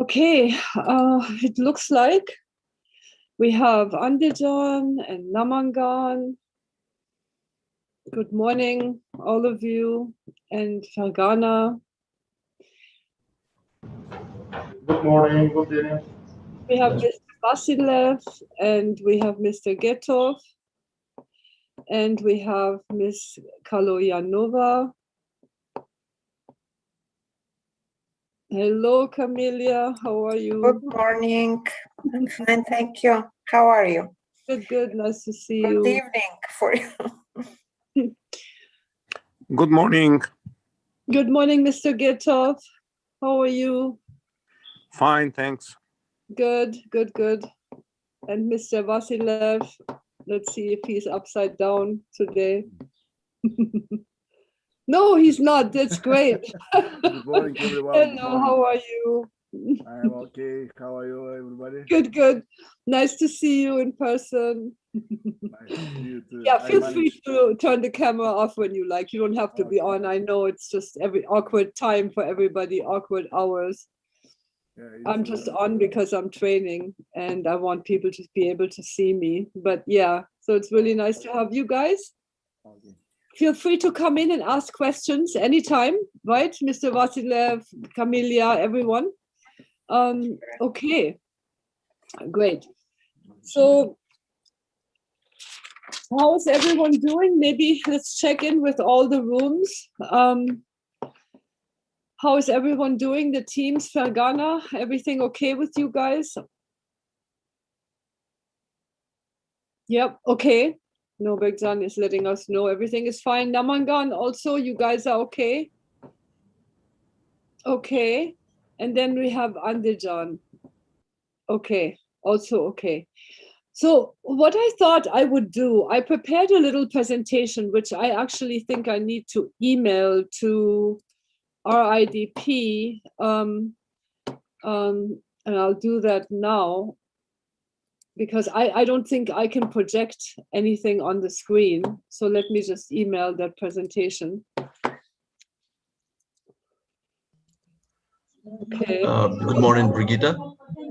Okay, it looks like we have Andijan and Namangan. Good morning, all of you, and Fergana. Good morning, good evening. We have Mr. Vasilev, and we have Mr. Getov, and we have Ms. Kaloyanova. Hello, Camelia, how are you? Good morning. I'm fine, thank you. How are you? Good, good, nice to see Good you. evening for you. Good morning. Good morning, Mr. Getov. How are you? Fine, thanks. Good, good, good. And Mr. Vasilev, let's see if he's upside down today. No, he's not. That's great. Good morning, everyone. Hello, how are you? I am okay. How are you, everybody? Good, good. Nice to see you in person. Nice to see you too. Yeah, I feel free managed- to turn the camera off when you like. You don't have to be Okay. on. I know it's just every awkward time for everybody, awkward hours. Yeah, I'm it's, just on because I'm training and I want people to be able to see me. But yeah, so it's really nice to have you guys. okay. Feel free to come in and ask questions anytime, right? Mr. Vasilev, Camelia, everyone. Okay, great. So how is everyone doing? Maybe let's check in with all the rooms. How is everyone doing? The teams, Fergana, everything okay with you guys? Yep, okay. Nobegzan is letting us know everything is fine. Namangan, also, you guys are okay? Okay. And then we have Andijan. Okay, also okay. So what I thought I would do, I prepared a little presentation, which I actually think I need to email to RIDP, and I'll do that now, because I don't think I can project anything on the screen. So let me just email that presentation. Okay. Good morning, Brigitte.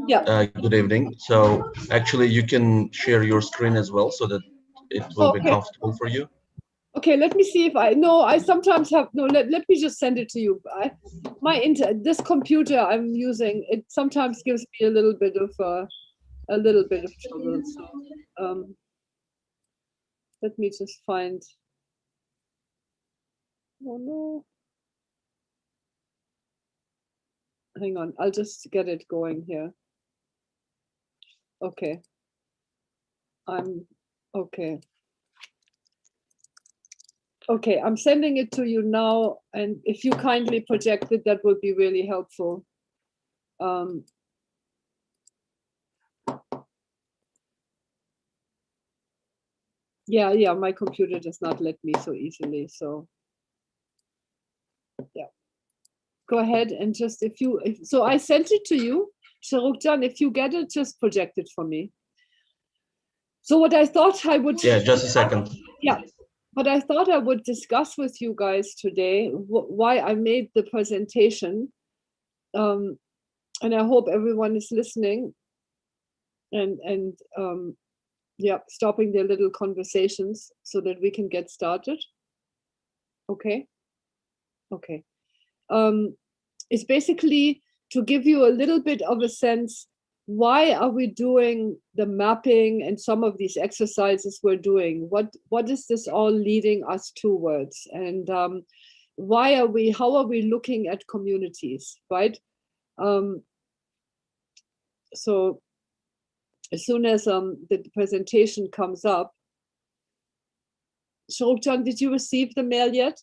Yeah. Good evening. So actually, you can share your screen as well so that it will be Okay. comfortable for you. Okay, let me see if I sometimes have, let me just send it to you. This computer I'm using, it sometimes gives me a little bit of trouble. So let me just find, oh no. Hang on, I'll just get it going here. Okay. Okay. Okay, I'm sending it to you now, and if you kindly project it, that would be really helpful. Yeah, my computer does not let me so easily, so yeah. Go ahead and just, so I sent it to you, Sharukjan, if you get it, just project it for me. So what I thought I would... Yeah, just a second. Yeah, but I thought I would discuss with you guys today why I made the presentation, and I hope everyone is listening and yeah, stopping their little conversations so that we can get started. Okay. Okay. It's basically to give you a little bit of a sense, why are we doing the mapping and some of these exercises we're doing? What is this all leading us towards? And how are we looking at communities, right? So as soon as the presentation comes up, Sharukjan, did you receive the mail yet?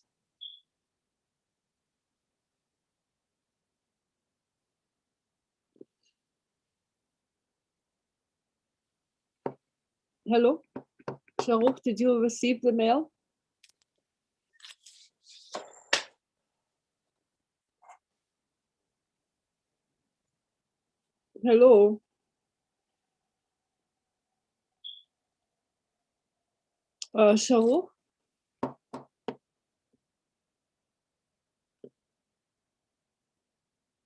Hello, Sharuk, did you receive the mail? Hello. Sharuk?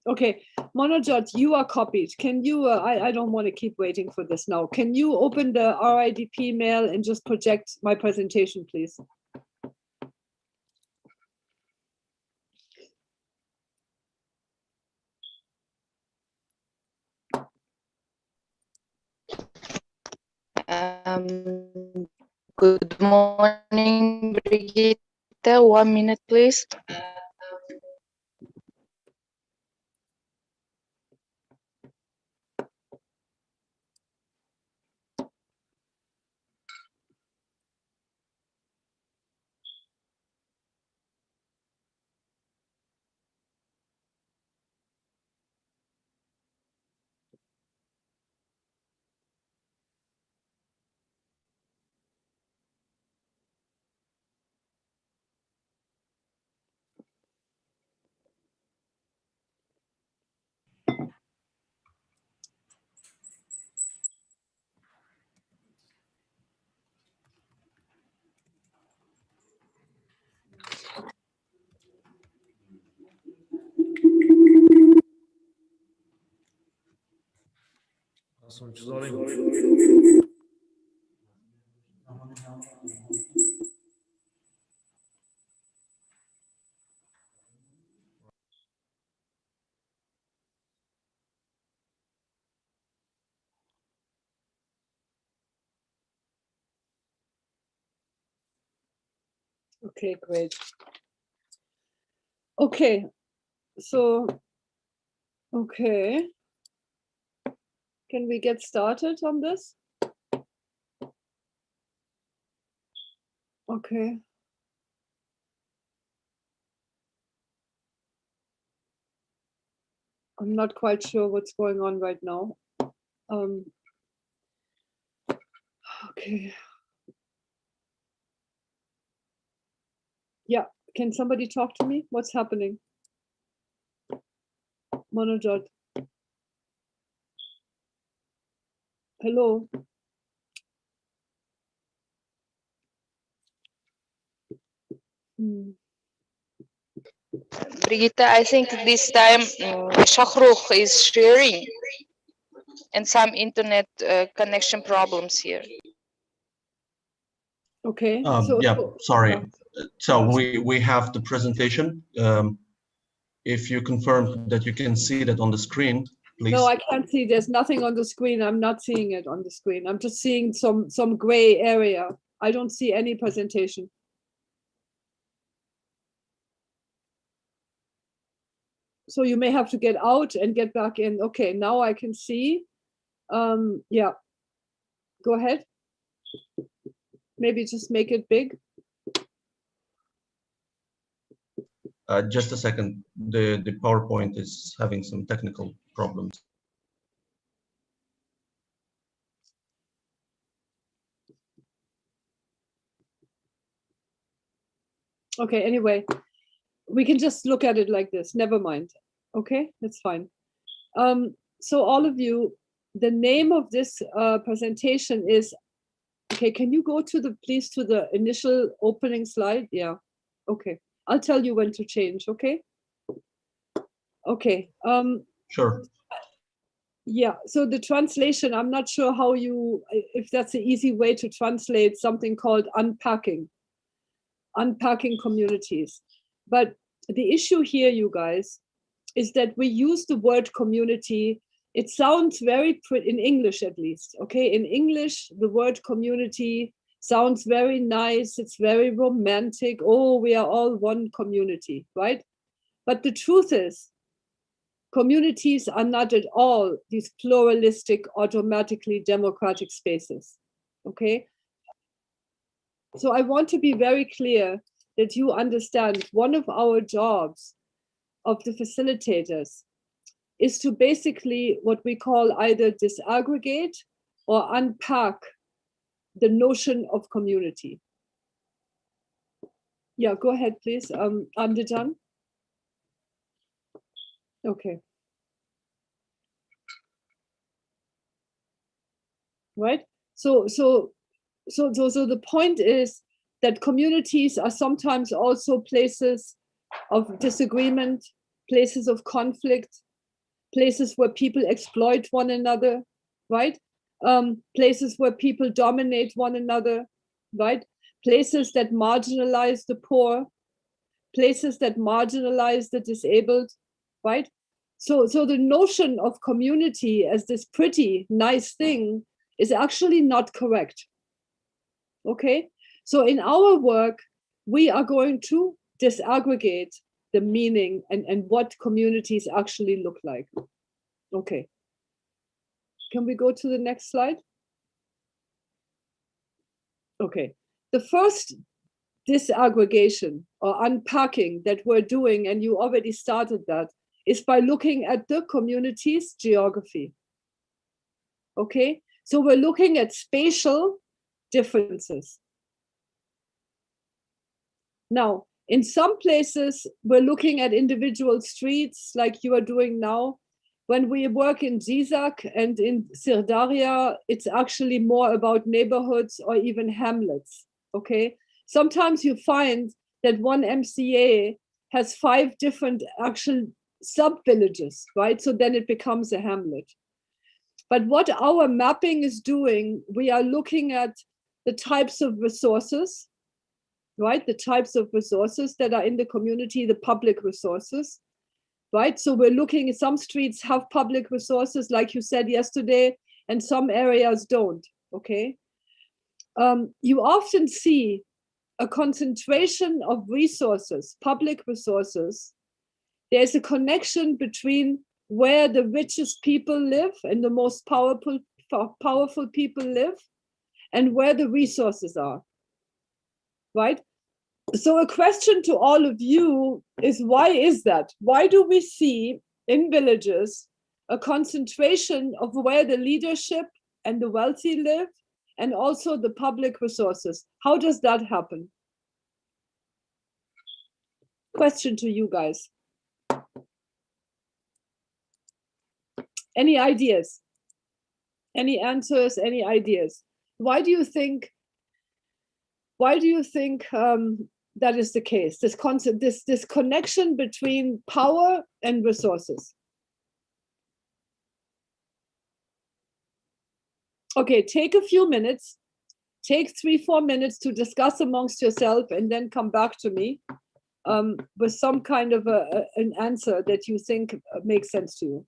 Okay, Monojot, you are copied. Can you, I don't want to keep waiting for this now. Can you open the RIDP mail and just project my presentation, please? Good morning, Brigitte. 1 minute, please. Sonuçsuz alayım. Okay, great. Okay, so, okay. Can we get started on this? Okay. I'm not quite sure what's going on right now. Okay. Yeah, can somebody talk to me? What's happening? Monojot. Hello. Brigitte, I think this time Shahruch is sharing and some internet connection problems here. Okay. Yeah, sorry. yeah. So we have the presentation. If you confirm that you can see that on the screen, please. No, I can't see. There's nothing on the screen. I'm not seeing it on the screen. I'm just seeing some gray area. I don't see any presentation. So you may have to get out and get back in. Okay, now I can see. Yeah, go ahead. Maybe just make it big. Just a second. The PowerPoint is having some technical problems. Okay, anyway, we can just look at it like this. Never mind. Okay, that's fine. So all of you, the name of this presentation is, okay, can you go to the, please, to the initial opening slide? Yeah, okay. I'll tell you when to change, okay? Okay. Sure. Yeah, so the translation, I'm not sure how you, if that's an easy way to translate something called unpacking communities. But the issue here, you guys, is that we use the word community. It sounds very pretty, in English at least, okay? In English, the word community sounds very nice. It's very romantic. Oh, we are all one community, right? But the truth is, communities are not at all these pluralistic, automatically democratic spaces, okay? So I want to be very clear that you understand one of our jobs of the facilitators is to basically what we call either disaggregate or unpack the notion of community. Yeah, go ahead, please, Amdejan. Okay. Right. So the point is that communities are sometimes also places of disagreement, places of conflict, places where people exploit one another, right? Places where people dominate one another, right? Places that marginalize the poor, places that marginalize the disabled, right? So the notion of community as this pretty nice thing is actually not correct. Okay, so in our work, we are going to disaggregate the meaning and what communities actually look like. Okay, can we go to the next slide? Okay, the first disaggregation or unpacking that we're doing, and you already started that, is by looking at the community's geography. Okay, so we're looking at spatial differences. Now, in some places, we're looking at individual streets like you are doing now. When we work in Zizak and in Sirdaria, it's actually more about neighborhoods or even hamlets, okay? Sometimes you find that one MCA has 5 different actual sub-villages, right? So then it becomes a hamlet. But what our mapping is doing, we are looking at the types of resources, right? The types of resources that are in the community, the public resources, right? So we're looking at some streets have public resources, like you said yesterday, and some areas don't, okay? You often see a concentration of resources, public resources. There's a connection between where the richest people live and the most powerful people live and where the resources are, right? So a question to all of you is, why is that? Why do we see in villages a concentration of where the leadership and the wealthy live and also the public resources? How does that happen? Question to you guys. Any ideas? Any answers? Any ideas? Why do you think that is the case? This concept, this connection between power and resources. Okay, take a few minutes, take 3-4 minutes to discuss amongst yourself, and then come back to me with some kind of an answer that you think makes sense to you.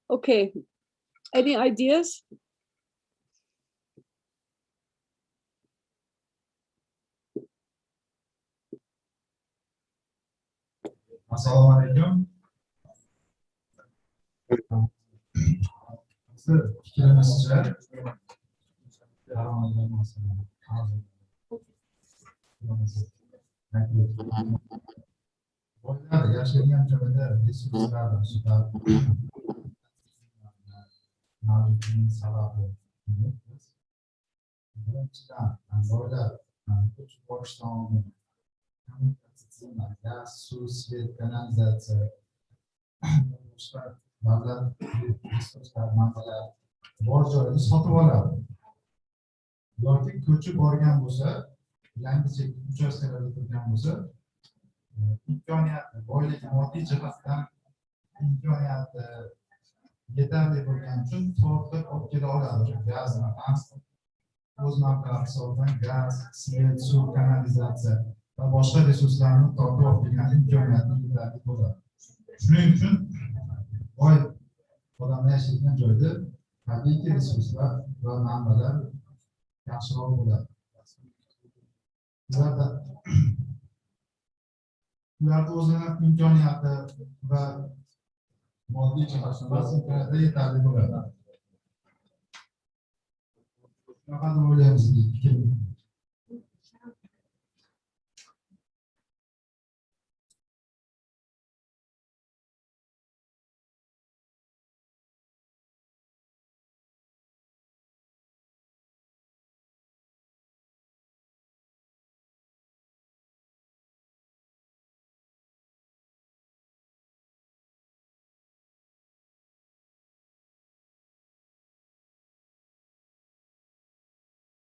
Okay, any ideas? Assalomu alaykum. Siz fikrimizcha bolalar yashagan joyda resurslarni sug'orib mavjudligining sababi birinchidan bolalar ko'chib borishdan oldin kommunikatsiya, gaz, suv, svet, kanalizatsiya boshqa davlat resurslar manbalar bor joyda sotib oladi. Yoki ko'chib borgan bo'lsa, yangicha uchastkalarda turgan bo'lsa, imkoniyati, boyligi moddiy jihatdan imkoniyati yetarli bo'lgani uchun tortib olib kela oladi. Gazni, o'z manfaati hisobidan gaz, svet, suv, kanalizatsiya va boshqa resurslarni tortib olib kelgan imkoniyati yetarli bo'ladi. Shuning uchun boy odamlar yashaydigan joyda tabiiyki resurslar va manbalar yaxshiroq bo'ladi. Ularda o'zini imkoniyati va moddiy jihatdan yetarli bo'ladi. Shunaqa deb o'ylaymiz.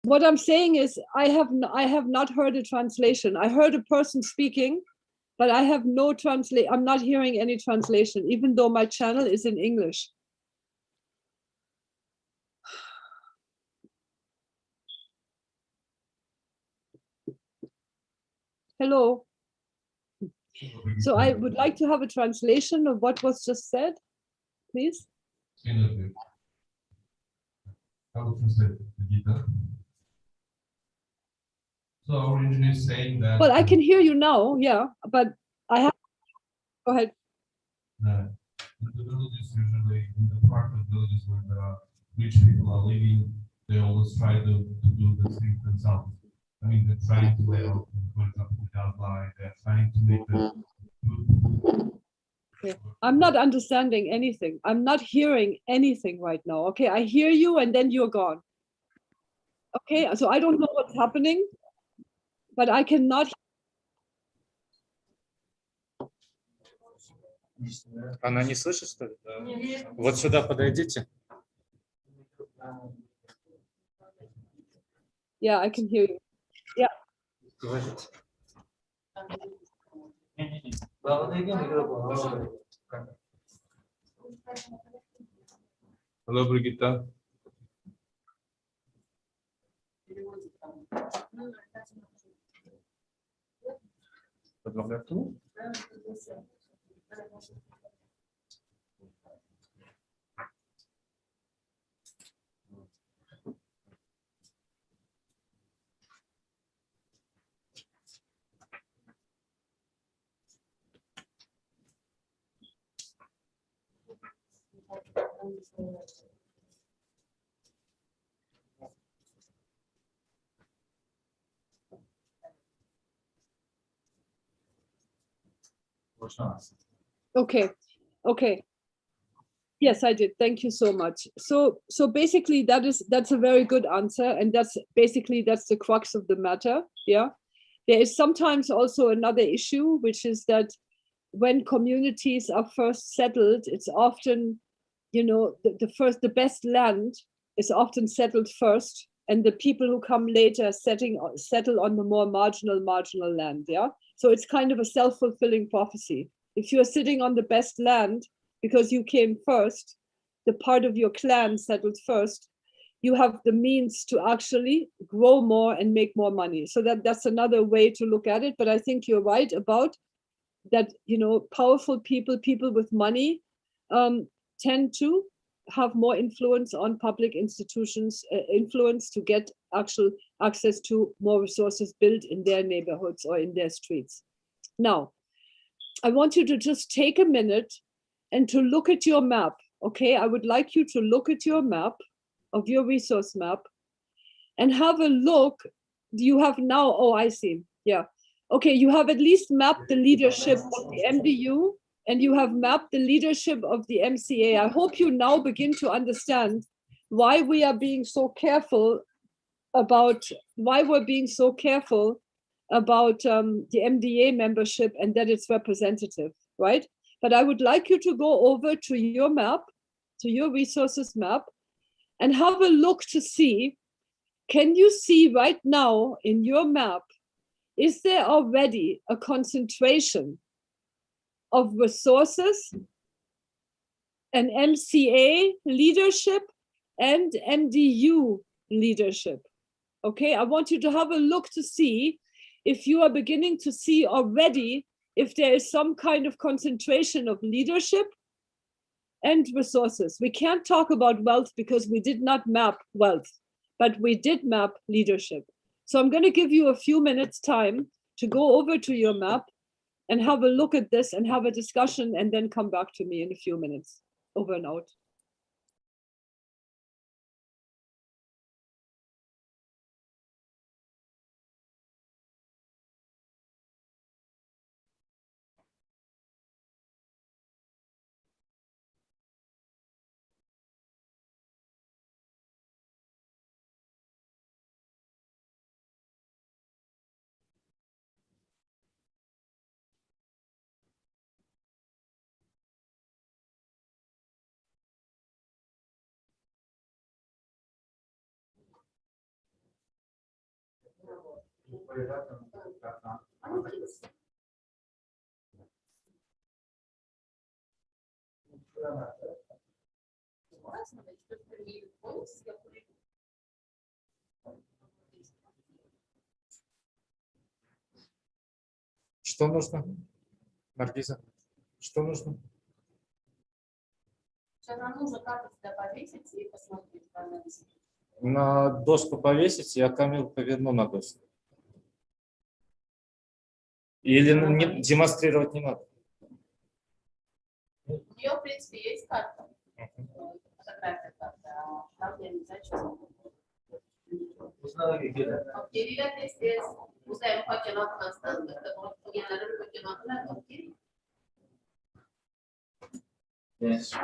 What I'm saying is I have not heard a translation. I heard a person speaking, but I have no translate. I'm not hearing any translation, even though my channel is in English. Hello. So I would like to have a translation of what was just said, please. I will translate the Gita. So our engineer is saying that. Well, I can hear you now, yeah, but I have. Go ahead. In the villages, usually in the part of villages where the rich people are living, they always try to do the things themselves. I mean, they're trying to lay out, for example, the outline. They're trying to make the. Okay. I'm not understanding anything. I'm not hearing anything right now. Okay, I hear you and then you're gone. Okay, so I don't know what's happening, but I cannot. Она не слышит, что ли? Вот сюда подойдите. Yeah, I can hear you. Yeah. Говорите. Hello, Brigitte. Okay. Okay. Yes, I did. Thank you so much. So basically that's a very good answer. And that's the crux of the matter. Yeah. There is sometimes also another issue, which is that when communities are first settled, it's often, the best land is often settled first, and the people who come later settle on the more marginal land. Yeah. So it's kind of a self-fulfilling prophecy. If you're sitting on the best land because you came first, the part of your clan settled first, you have the means to actually grow more and make more money. So that's another way to look at it. But I think you're right about that, powerful people with money, tend to have more influence on public institutions, influence to get actual access to more resources built in their neighborhoods or in their streets. Now, I want you to just take a minute and to look at your map, okay? I would like you to look at your map, of your resource map, and have a look. You have now, oh, I see, yeah. Okay, you have at least mapped the leadership of the MDU, and you have mapped the leadership of the MCA. I hope you now begin to understand why we are being so careful about, the MDA membership and that it's representative, right? But I would like you to go over to your map, to your resources map, and have a look to see, can you see right now in your map, is there already a concentration of resources and MCA leadership and MDU leadership? Okay, I want you to have a look to see if you are beginning to see already if there is some kind of concentration of leadership and resources. We can't talk about wealth because we did not map wealth, but we did map leadership. So I'm going to give you a few minutes time to go over to your map and have a look at this and have a discussion and then come back to me in a few minutes. Over and out. Что нужно, Наргиза? Что нужно? Нам нужно карту сюда повесить и посмотреть. На доску повесить, я камеру поверну на доску. Или демонстрировать не надо? У нее, в принципе, есть карта. Фотография карты, а там я не знаю, что. Geriler tez uzay muhokamasdan bo'lganlari muhokama qiladi. Yes.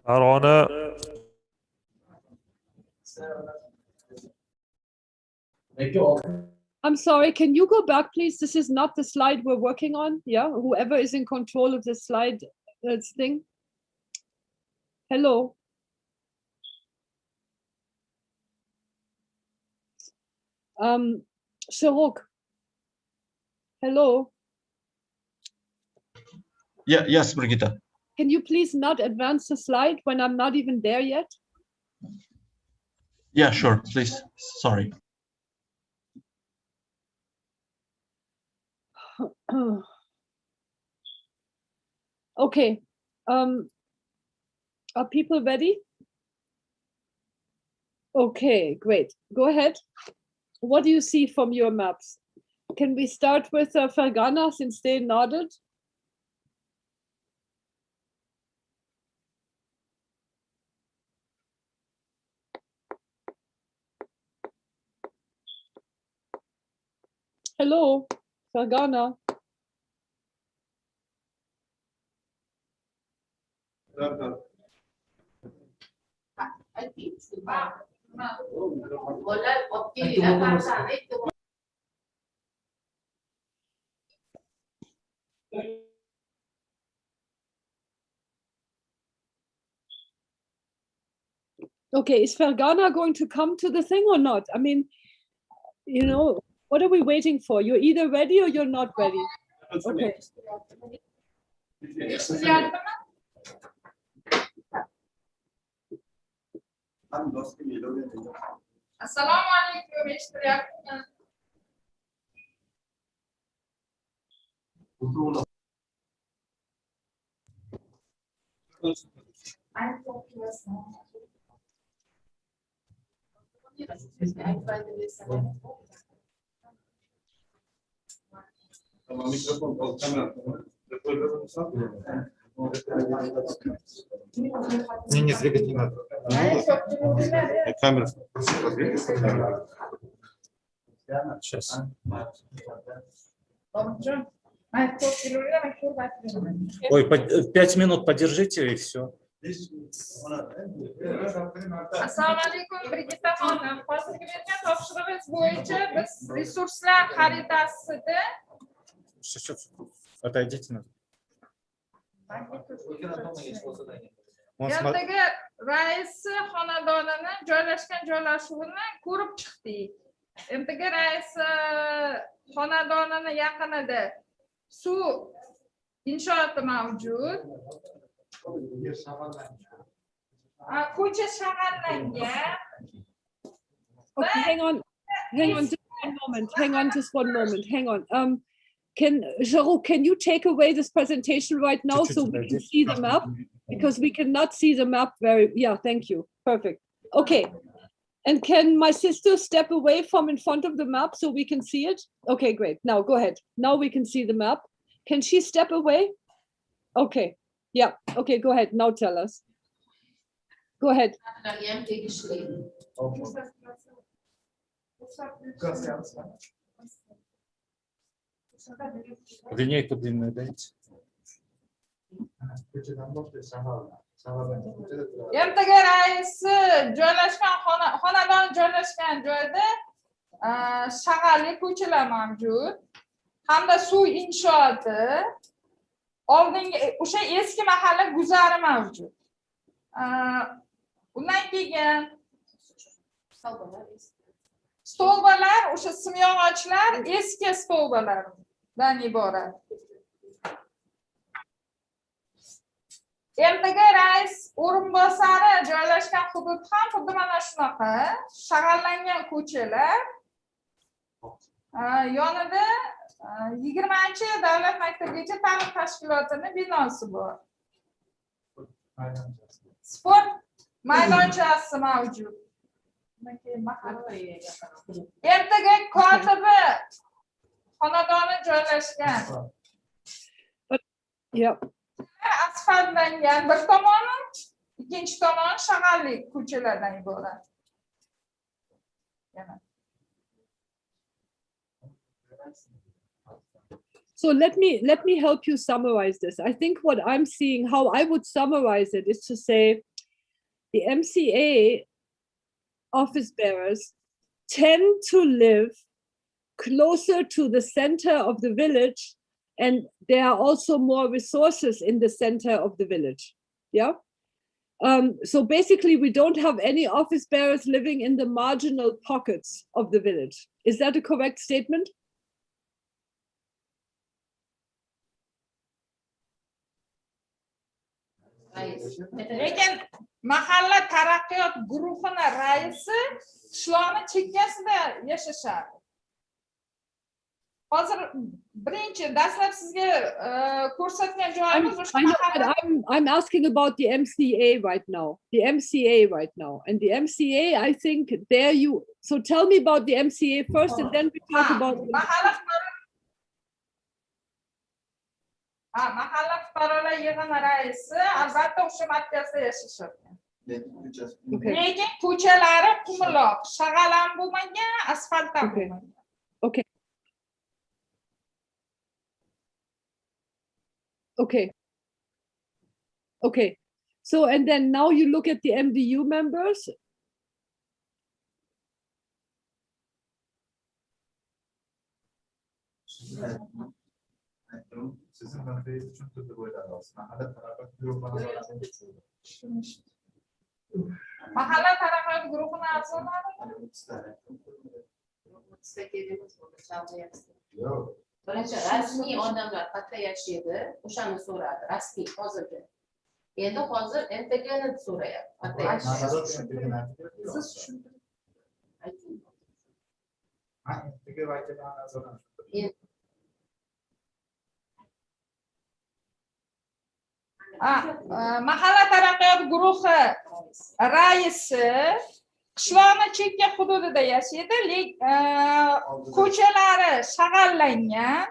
فرانه I'm sorry, can you go back, please? This is not the slide we're working on. Yeah, whoever is in control of the slide thing. Hello. Sharuk. Hello. Yeah, yes, Brigitte. Can you please not advance the slide when I'm not even there yet? Yeah, sure, please. Sorry. Okay. Are people ready? Okay, great. Go ahead. What do you see from your maps? Can we start with Fergana since they nodded? Hello, Fergana. Okay, is Fergana going to come to the thing or not? I mean, you know, what are we waiting for? You're either ready or you're not ready. Okay. Assalamu alaikum, ishtirak. Не двигать не надо. Камера. Сейчас. Ой, 5 минут подержите и все. Assalomu alaykum, Brigitte xonim. Hozirgi bergan topshirig'ingiz bo'yicha biz resurslar xaritasida Отойдите. yerdagi raisi xonadonini joylashgan joylashuvini ko'rib chiqdik. Ertaga raisi xonadonini yaqinida suv inshooti mavjud. Ko'cha shag'allangan. Okay, hang on just one moment. Hang on. Shahrukh, can you take away this presentation right now so we can see the map? Because we cannot see the map yeah, thank you. Perfect. Okay. And can my sister step away from in front of the map so we can see it? Okay, great. Now go ahead. Now we can see the map. Can she step away? Okay. Yeah. Okay, go ahead. Now tell us. Go ahead. Lineyka dinledik. Ertaga raisi joylashgan xonadon joylashgan joyda shag'alli ko'chalar mavjud hamda suv inshooti, oldingi o'sha eski mahalla guzari mavjud. Undan keyin stolbalar, o'sha simyog'ochlar eski stolbalardan iborat. Ertaga rais o'rinbosari joylashgan hudud ham xuddi mana shunaqa shag'allangan ko'chalar. Yonida 20-chi davlat maktabgacha ta'lim tashkilotining binosi bor. Sport maydonchasi mavjud. Ertaga kotibi xonadoni joylashgan. Yep. Asfaltlangan bir tomoni, ikkinchi tomoni shag'alli ko'chalardan iborat. So let me help you summarize this. I think what I'm seeing, how I would summarize it is to say the MCA office bearers tend to live closer to the center of the village, and there are also more resources in the center of the village. Yeah. So basically, we don't have any office bearers living in the marginal pockets of the village. Is that a correct statement? Lekin mahalla taraqqiyot guruhini raisi qishloqni chekkasida yashashadi. Hozir birinchi dastlab sizga ko'rsatgan joyimiz o'sha mahalla. I'm asking about the MCA right now. The MCA right now. And the MCA, I think there you, so tell me about the MCA first and then we talk about mahalla fuqarolar yig'ini raisi albatta o'sha markazda yashashadi. Lekin ko'chalari qumloq, shag'al bo'lmagan, asfalt ham bo'lmagan. Okay. Okay. Okay. So, and then now you look at the MDU members. Sizin manifeyi için türlü boylar olsun. Mahalla taraqqiyot guruhini a'zolari. Yo'q. Birinchi rasmiy odamlar qayerda yashaydi, o'shani so'radi, rasmiy hozirgi. Endi hozir MTG'ni so'rayapti. Qayerda yashaydi? Siz tushuntiring. MTG vakillari a'zolari. Mahalla taraqqiyot guruhi raisi qishloqni chekka hududida yashaydi, ko'chalari shag'allangan,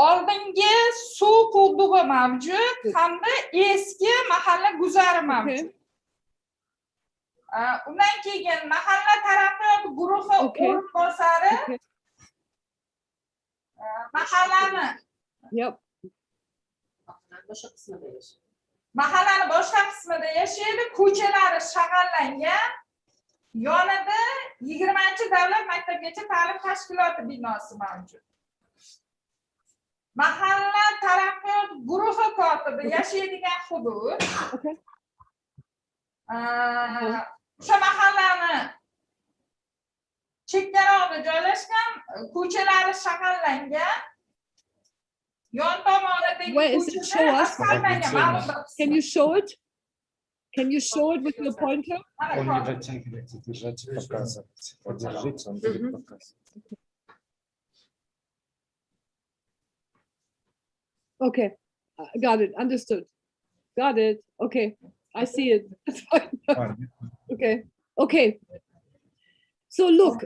oldingi suv qudug'i mavjud hamda eski mahalla guzari mavjud. Undan keyin mahalla taraqqiyot guruhi o'rinbosari mahallani mahallani boshqa qismida yashaydi, ko'chalari shag'allangan, yonida 20-chi davlat maktabgacha ta'lim tashkiloti binosi mavjud. Mahalla taraqqiyot guruhi kotibi yashaydigan hudud. O'sha mahallani chekkarog'ida joylashgan, ko'chalari shag'allangan. Where is it? Show us. Can you show it? Can you show it with your pointer? Он не дотягивается, держать и показывать. Подержите, он будет показывать. Okay, got it. Understood. Got it. Okay, I see it. That's fine. Okay. Okay. So look,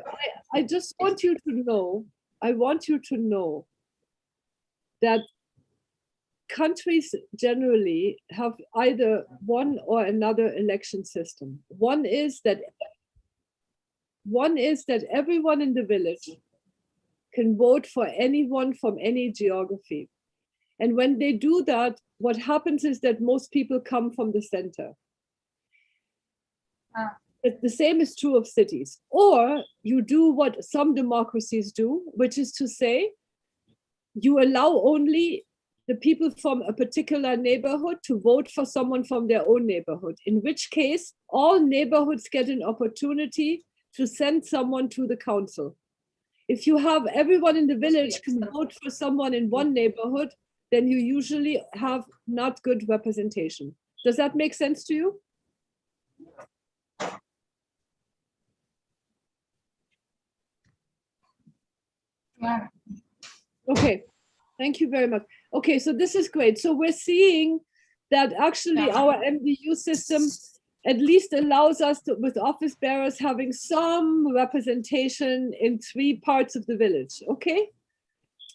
I just want you to know, I want you to know that countries generally have either one or another election system. One is that everyone in the village can vote for anyone from any geography. And when they do that, what happens is that most people come from the center. The same is true of cities. Or you do what some democracies do, which is to say, you allow only the people from a particular neighborhood to vote for someone from their own neighborhood, in which case all neighborhoods get an opportunity to send someone to the council. If you have everyone in the village can vote for someone in one neighborhood, then you usually have not good representation. Does that make sense to you? Okay, thank you very much. Okay, so this is great. So we're seeing that actually our MDU system at least allows us to, with office bearers having some representation in 3 parts of the village. Okay,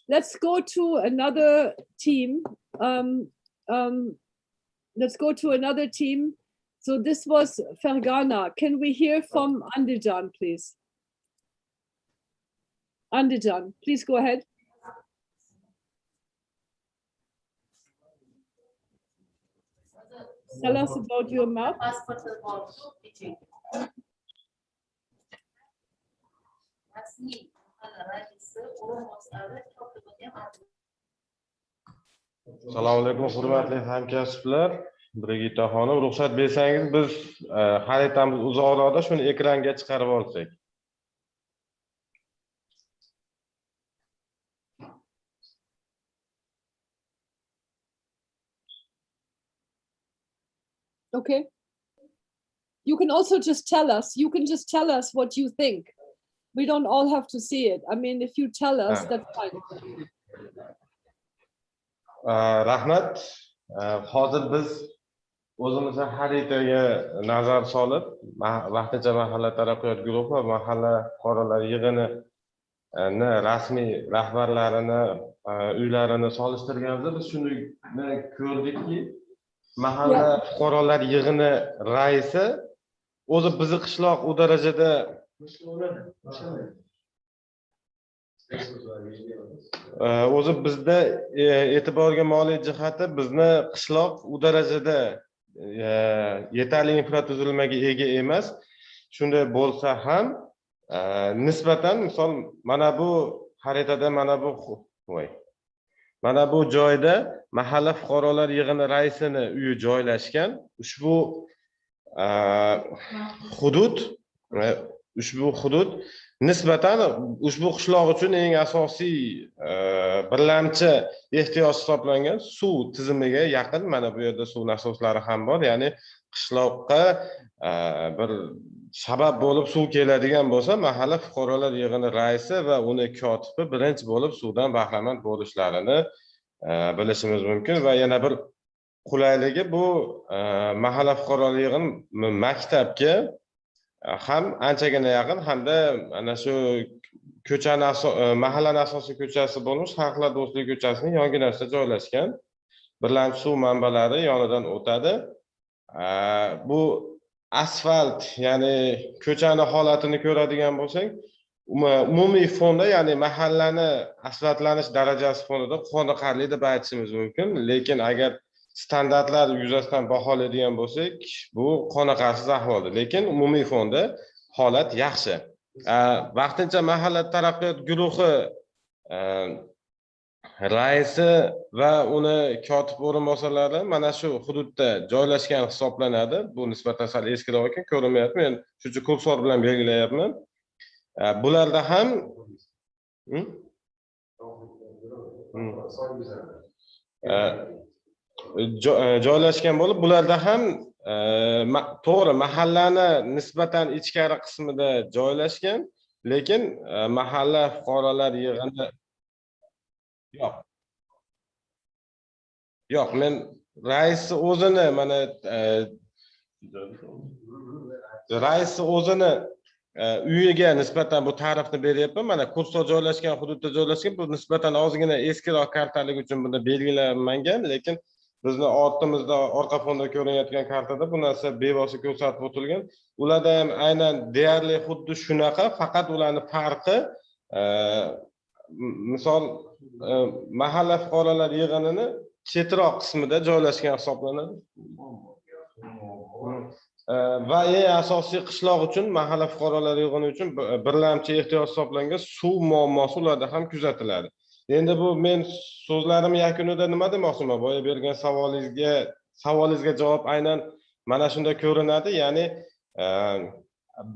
let's go to another team. Let's go to another team. So this was Fergana. Can we hear from Andijan, please? Andijan, please go ahead. Tell us about your map. Assalomu alaykum, hurmatli hamkasblar. Brigita xonim, ruxsat bersangiz biz xaritamiz uzoqroqda, shuni ekranga chiqarib olsak. Okay. You can also just tell us. You can just tell us what you think. We don't all have to see it. I mean, if you tell us, that's fine. Rahmat. Hozir biz o'zimizga xaritaga nazar solib, vaqtincha mahalla taraqqiyot guruhi va mahalla fuqarolar yig'ini rasmiy rahbarlarini uylarini solishtirganimizda biz shuni ko'rdikki, mahalla fuqarolar yig'ini raisi o'zi bizni qishloq u darajada o'zi bizda e'tiborga molik jihati bizni qishloq u darajada yetarli infratuzilmaga ega emas. Shunday bo'lsa ham nisbatan misol mana bu xaritada mana bu joyda mahalla fuqarolar yig'ini raisini uyi joylashgan. Ushbu hudud nisbatan ushbu qishloq uchun eng asosiy birlamchi ehtiyoj hisoblangan suv tizimiga yaqin. Mana bu yerda suv nasoslari ham bor. Ya'ni qishloqqa bir sabab bo'lib suv keladigan bo'lsa, mahalla fuqarolar yig'ini raisi va uni kotibi birinchi bo'lib suvdan bahramand bo'lishlarini bilishimiz mumkin. Va yana bir qulayligi bu mahalla fuqarolar yig'ini maktabga ham anchagina yaqin hamda ana shu ko'chani mahallani asosiy ko'chasi bo'lmish Xalqlar do'stligi ko'chasining yonginasida joylashgan. Birlamchi suv manbalari yonidan o'tadi. Bu asfalt, ya'ni ko'chani holatini ko'radigan bo'lsak, umumiy fonda, ya'ni mahallani asfaltlanish darajasi fonida qoniqarli deb aytishimiz mumkin. Lekin agar standartlar yuzasidan baholaydigan bo'lsak, bu qoniqarsiz ahvolda. Lekin umumiy fonda holat yaxshi. Vaqtincha mahalla taraqqiyot guruhi raisi va uni kotib o'rinbosarlari mana shu hududda joylashgan hisoblanadi. Bu nisbatan sal eskiroq ekan, ko'rinmayapti. Men shuncha kursor bilan belgilayapman. Bularda ham joylashgan bo'lib, bularda ham to'g'ri mahallani nisbatan ichkari qismida joylashgan, lekin mahalla fuqarolar yig'ini yo'q. Yo'q, men raisni o'zini mana raisni o'zini uyiga nisbatan bu ta'rifni beryapman. Mana kursor joylashgan hududda joylashgan, bu nisbatan ozgina eskiroq kartalik uchun bunda belgilanmagan, lekin bizni ortimizda orqa fonda ko'rinayotgan kartada bu narsa bevosita ko'rsatib o'tilgan. Ularda ham aynan deyarli xuddi shunaqa, faqat ularning farqi misol mahalla fuqarolar yig'inini chetroq qismida joylashgan hisoblanadi. Va eng asosiy qishloq uchun mahalla fuqarolar yig'ini uchun birlamchi ehtiyoj hisoblangan suv muammosi ularda ham kuzatiladi. Endi bu men so'zlarim yakunida nima demoqchiman? Boya bergan savolingizga javob aynan mana shunda ko'rinadi. Ya'ni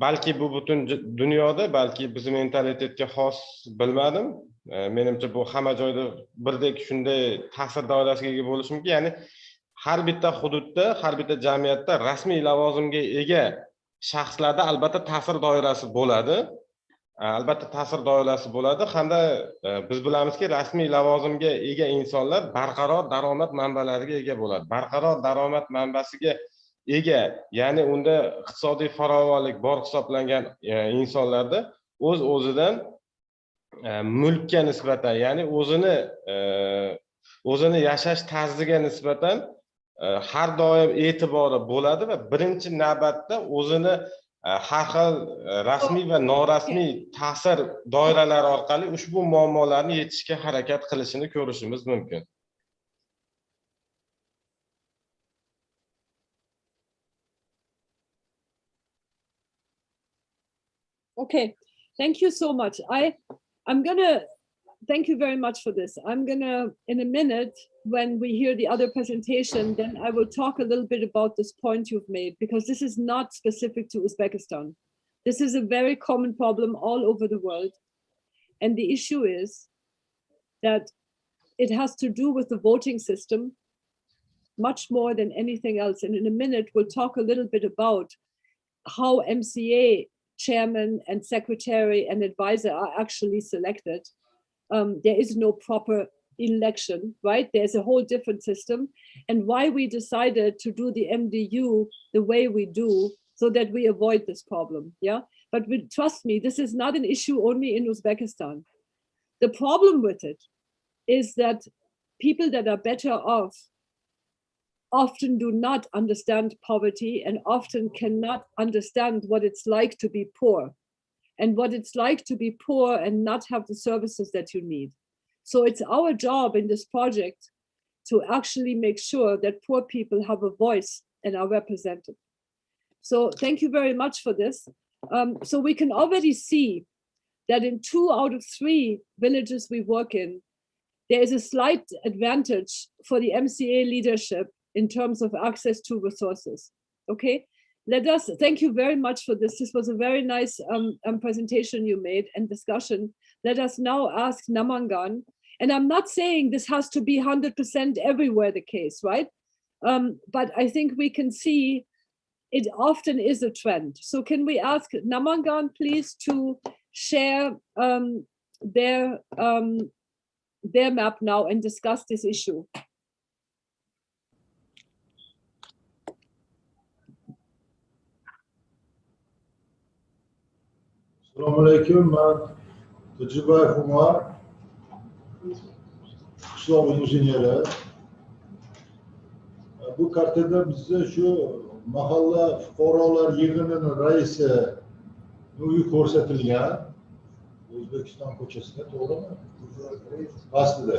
balki bu butun dunyoda, balki bizning mentalitetga xos bilmadim. Menimcha bu hamma joyda birdek shunday ta'sir doirasiga ega bo'lishi mumkin. Ya'ni har bitta hududda, har bitta jamiyatda rasmiy lavozimga ega shaxslarda albatta ta'sir doirasi bo'ladi. Albatta ta'sir doirasi bo'ladi. Hamda biz bilamizki, rasmiy lavozimga ega insonlar barqaror daromad manbalariga ega bo'ladi. Barqaror daromad manbasiga ega, ya'ni unda iqtisodiy farovonlik bor hisoblangan insonlarda o'z-o'zidan mulkka nisbatan, ya'ni o'zini yashash tarziga nisbatan har doim e'tibori bo'ladi va birinchi navbatda o'zini har xil rasmiy va norasmiy ta'sir doiralari orqali ushbu muammolarni yechishga harakat qilishini ko'rishimiz mumkin. Okay, thank you so much. I'm gonna thank you very much for this. I'm gonna, in a minute, when we hear the other presentation, then I will talk a little bit about this point you've made, because this is not specific to Uzbekistan. This is a very common problem all over the world. And the issue is that it has to do with the voting system much more than anything else. And in a minute, we'll talk a little bit about how MCA chairman and secretary and advisor are actually selected. There is no proper election, right? There's a whole different system, and why we decided to do the MDU the way we do, so that we avoid this problem, yeah? But trust me, this is not an issue only in Uzbekistan. The problem with it is that people that are better off often do not understand poverty and often cannot understand what it's like to be poor and what it's like to be poor and not have the services that you need. So it's our job in this project to actually make sure that poor people have a voice and are represented. So thank you very much for this. So we can already see that in 2 out of 3 villages we work in, there is a slight advantage for the MCA leadership in terms of access to resources. Okay, thank you very much for this. This was a very nice presentation you made and discussion. Let us now ask Namangan. And I'm not saying this has to be 100% everywhere the case, right? But I think we can see it often is a trend. So can we ask Namangan, please, to share their map now and discuss this issue. Assalomu alaykum, men Tujbayev Umar, qishloq injeneri. Bu kartada bizda shu mahalla fuqarolar yig'inining raisi uyi ko'rsatilgan. O'zbekiston ko'chasida, to'g'rimi? Pastida.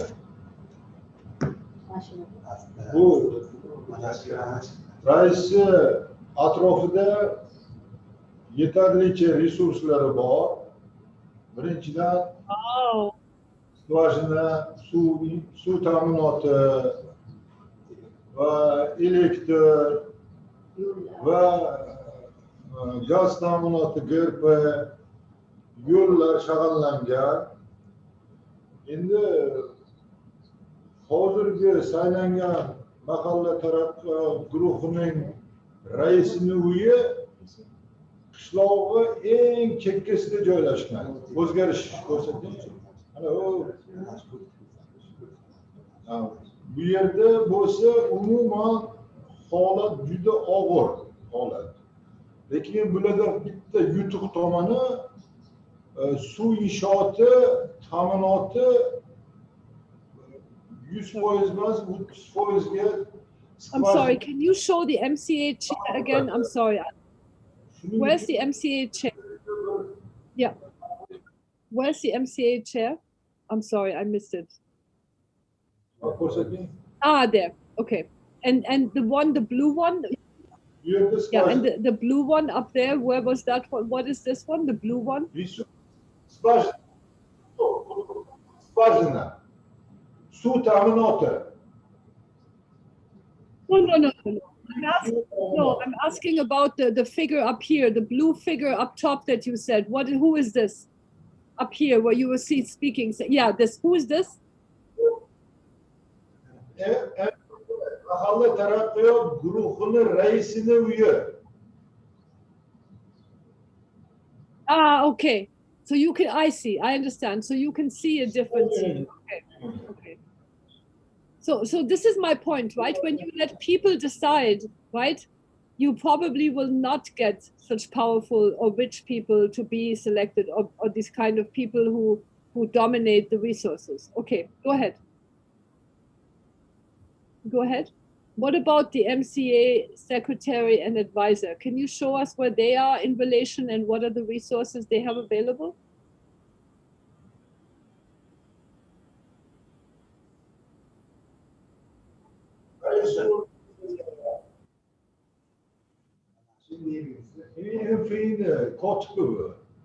Bu raisi atrofida yetarlicha resurslari bor. Birinchidan skvajina, suv ta'minoti va elektr va gaz ta'minoti, GRP, yo'llar shag'allangan. Endi hozirgi saylangan mahalla taraqqiyot guruhining raisining uyi qishlog'i eng chekkasida joylashgan. O'zgarish ko'rsating. bu yerda bo'lsa umuman holat juda og'ir holat. Lekin bularda bitta yutuq tomoni suv inshooti ta'minoti 100% emas 30%ga. I'm sorry, can you show the MCA chair again? I'm sorry. Where's the MCA chair? Yeah. Where's the MCA chair? I'm sorry, I missed it. Ah, there. Okay. And the blue one? Yeah, and the blue one up there, where was that one? What is this one? The blue one? Skvajina. Su ta'minoti. No, I'm asking about the figure up here, the blue figure up top that you said. Who is this? Up here where you were speaking. Yeah, who is this? Mahalle taraqqiyot guruhini raisini uyi. Ah, okay. So you can, I see, I understand. So you can see a difference. Okay. Okay. So this is my point, right? When you let people decide, right, you probably will not get such powerful or rich people to be selected, or these kind of people who dominate the resources. Okay, go ahead. Go ahead. What about the MCA secretary and advisor? Can you show us where they are in relation and what are the resources they have available?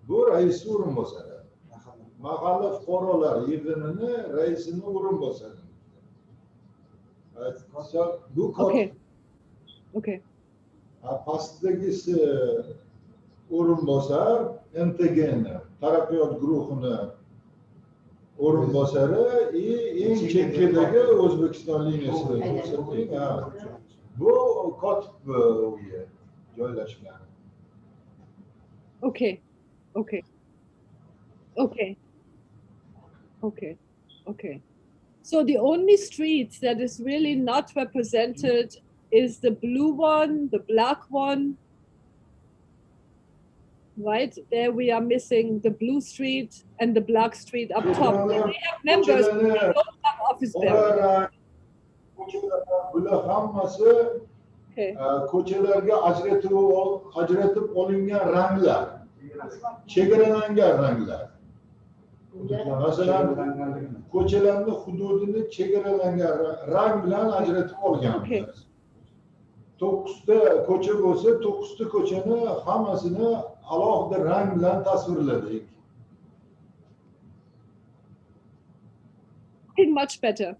Bu rais o'rinbosari. Mahalla fuqarolar yig'inini raisini o'rinbosari. Bu Okay. Okay. Pastdagisi o'rinbosar MTG'ni taraqqiyot guruhini o'rinbosari eng chekkadagi O'zbekiston liniyasida ko'rsating. Bu kotib uyi joylashgan. Okay. Okay. Okay. Okay. Okay. So the only street that is really not represented is the blue one, the black one, right? There we are missing the blue street and the black street up top. They have members, but they don't have office bearers. Ko'chalarga ajratib olingan ranglar, chegaralangan ranglar. Masalan, ko'chalarni hududini chegaralangan rang bilan ajratib olganmiz. 9 ta ko'cha bo'lsa, 9 ta ko'chani hammasini alohida rang bilan tasvirladik. Looking much better.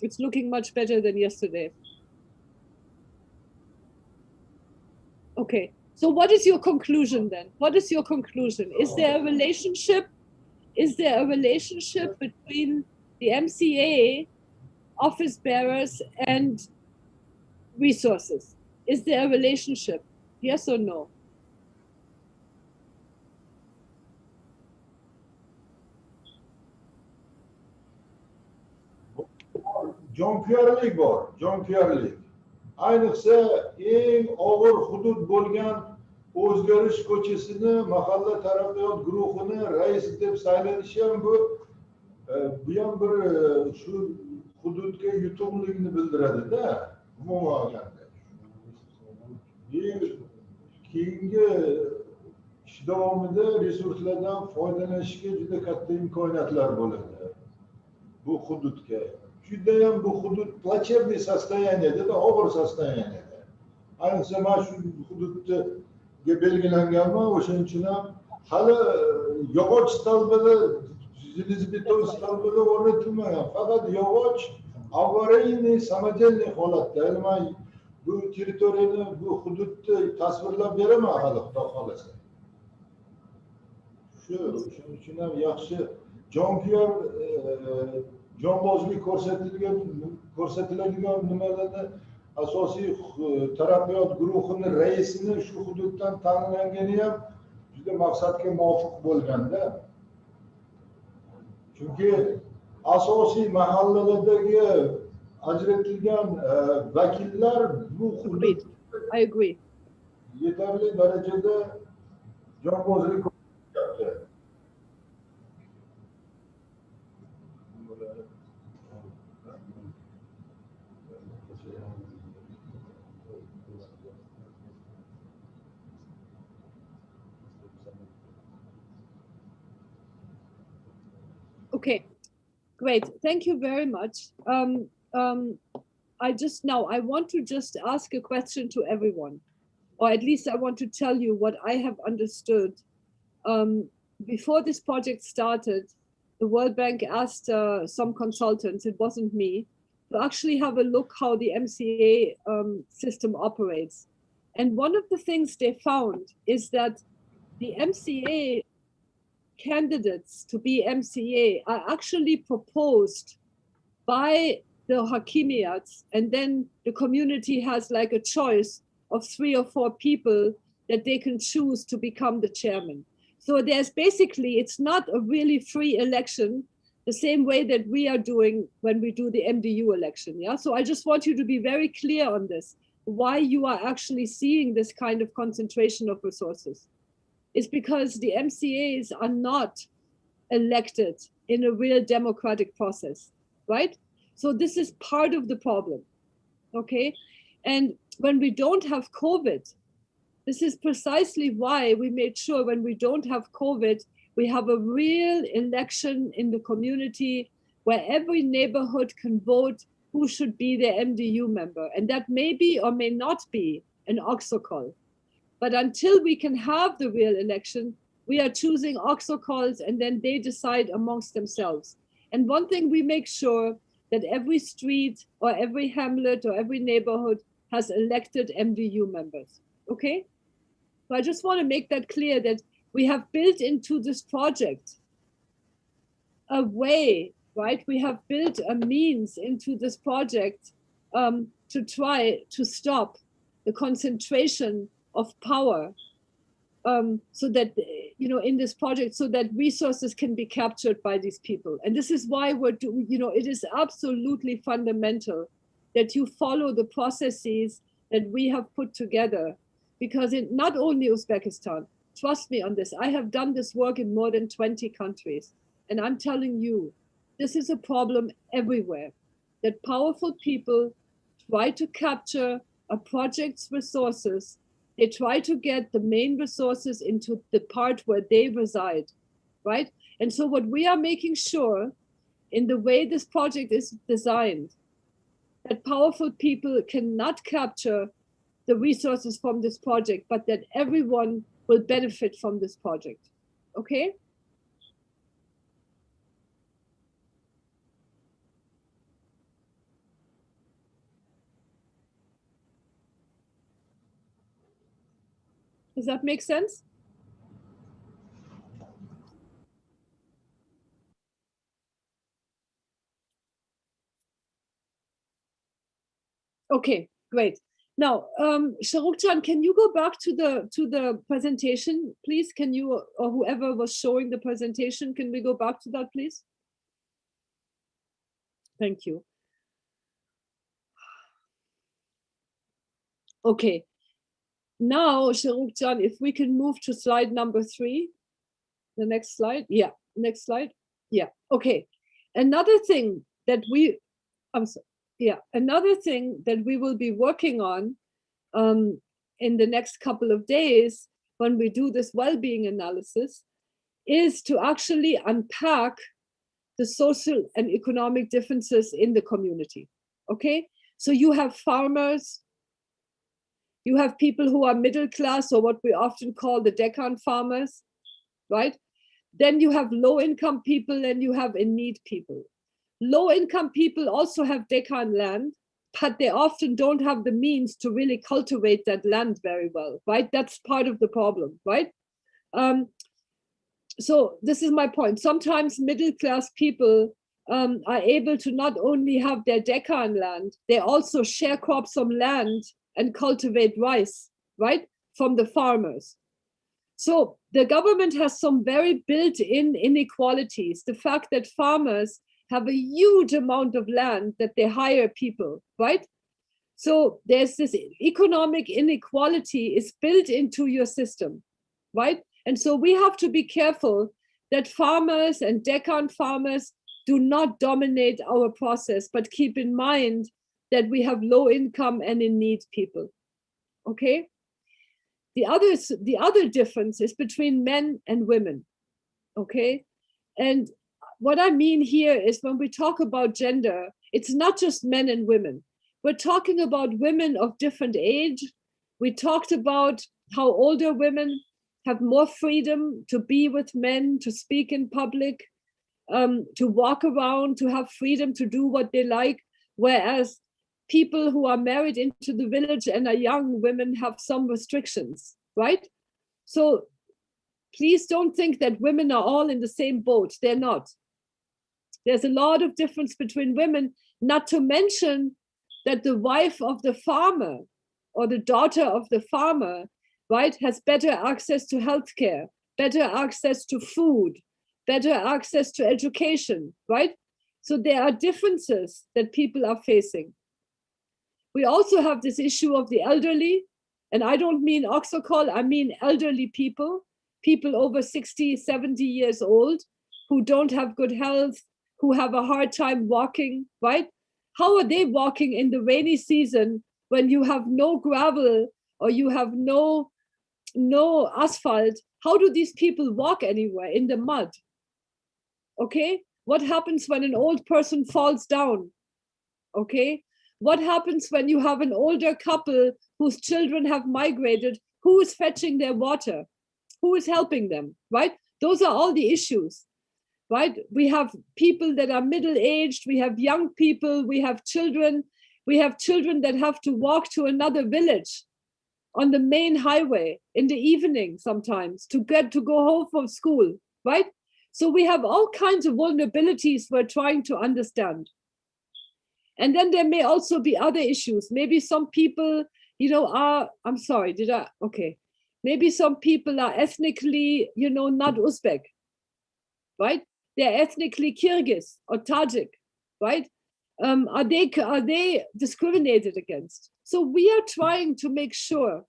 It's looking much better than yesterday. Okay. So what is your conclusion then? What is your conclusion? Is there a relationship? Is there a relationship between the MCA, office bearers, and resources? Is there a relationship? Yes or no? Jonkuyarlik bor, jonkuyarlik. Ayniqsa eng og'ir hudud bo'lgan O'zgarish ko'chasini mahalla taraqqiyot guruhini rais deb saylanishi ham bu ham bir shu hududga yutuqlikni bildiradi-da, umuman olganda. Keyingi ish davomida resurslardan foydalanishga juda katta imkoniyatlar bo'ladi bu hududga. Judayam bu hudud плачевный состояниеda, og'ir состояниеda. Ayniqsa mana shu hududda belgilanganman, o'shaning uchun ham hali yog'och stolbada, железобетон stolbada o'rnatilmagan. Faqat yog'och аварийный, самодельный holatda. Men bu territoriyani, bu hududni tasvirlab beraman hali Xudo xolasa. Shuning uchun ham yaxshi jonkuyar jonbozlik ko'rsatiladigan nimalarni asosiy taraqqiyot guruhini raisini shu hududdan tanlangani ham juda maqsadga muvofiq bo'lganda. Chunki asosiy mahallalardagi ajratilgan vakillar bu Agreed. I agree. yetarli darajada jonbozlik qilyapti. Okay, great. Thank you very much. I want to just ask a question to everyone, or at least I want to tell you what I have understood. Before this project started, the World Bank asked some consultants, it wasn't me, to actually have a look how the MCA system operates. And one of the things they found is that the MCA candidates to be MCA are actually proposed by the Hakimiyats, and then the community has like a choice of 3 or 4 people that they can choose to become the chairman. So there's basically, it's not a really free election, the same way that we are doing when we do the MDU election. Yeah. So I just want you to be very clear on this, why you are actually seeing this kind of concentration of resources. It's because the MCAs are not elected in a real democratic process, right? So this is part of the problem, okay? And when we don't have COVID, this is precisely why we made sure when we don't have COVID, we have a real election in the community where every neighborhood can vote who should be the MDU member. And that may be or may not be an Oxocol. But until we can have the real election, we are choosing Oxocols and then they decide amongst themselves. And one thing we make sure that every street or every hamlet or every neighborhood has elected MDU members, okay? So I just want to make that clear that we have built into this project a way, right? We have built a means into this project to try to stop the concentration of power so that, you know, in this project, so that resources can be captured by these people. And this is why we're doing, you know, it is absolutely fundamental that you follow the processes that we have put together, because in not only Uzbekistan, trust me on this, I have done this work in more than 20 countries. And I'm telling you, this is a problem everywhere, that powerful people try to capture a project's resources. They try to get the main resources into the part where they reside, right? And so what we are making sure in the way this project is designed, that powerful people cannot capture the resources from this project, but that everyone will benefit from this project, okay? Does that make sense? Okay, great. Now, Shahrukh-Jan, can you go back to the presentation, please? Can you, or whoever was showing the presentation, can we go back to that, please? Thank you. Okay. Now, Shahrukh-Jan, if we can move to slide number 3, the next slide. Yeah, next slide. Yeah, okay. Another thing that we, another thing that we will be working on in the next couple of days when we do this well-being analysis is to actually unpack the social and economic differences in the community, okay? So you have farmers, you have people who are middle class, or what we often call the Deccan farmers, right? Then you have low-income people and you have in-need people. Low-income people also have Deccan land, but they often don't have the means to really cultivate that land very well, right? That's part of the problem, right? So this is my point. Sometimes middle-class people are able to not only have their Deccan land, they also sharecrop some land and cultivate rice, right, from the farmers. So the government has some very built-in inequalities. The fact that farmers have a huge amount of land that they hire people, right? So there's this economic inequality is built into your system, right? And so we have to be careful that farmers and Deccan farmers do not dominate our process, but keep in mind that we have low income and in need people, okay? The other difference is between men and women, okay? And what I mean here is when we talk about gender, it's not just men and women. We're talking about women of different age. We talked about how older women have more freedom to be with men, to speak in public, to walk around, to have freedom to do what they like, whereas people who are married into the village and are young women have some restrictions, right? So please don't think that women are all in the same boat. They're not. There's a lot of difference between women, not to mention that the wife of the farmer or the daughter of the farmer, right, has better access to healthcare, better access to food, better access to education, right? So there are differences that people are facing. We also have this issue of the elderly, and I don't mean Oxocol, I mean elderly people over 60, 70 years old who don't have good health, who have a hard time walking, right? How are they walking in the rainy season when you have no gravel or you have no asphalt? How do these people walk anywhere in the mud? Okay, what happens when an old person falls down? Okay, what happens when you have an older couple whose children have migrated? Who is fetching their water? Who is helping them, right? Those are all the issues, right? We have people that are middle-aged, we have young people, we have children that have to walk to another village on the main highway in the evening sometimes to go home from school, right? So we have all kinds of vulnerabilities we're trying to understand. And then there may also be other issues. Maybe some people, I'm sorry, okay. Maybe some people are ethnically, not Uzbek, right? They're ethnically Kyrgyz or Tajik, right? Are they discriminated against? So we are trying to make sure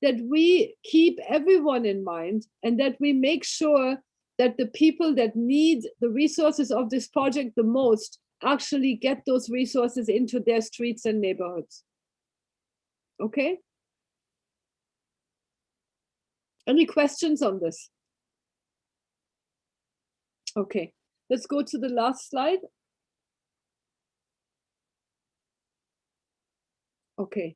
that we keep everyone in mind and that we make sure that the people that need the resources of this project the most actually get those resources into their streets and neighborhoods. Okay? Any questions on this? Okay, let's go to the last slide. Okay,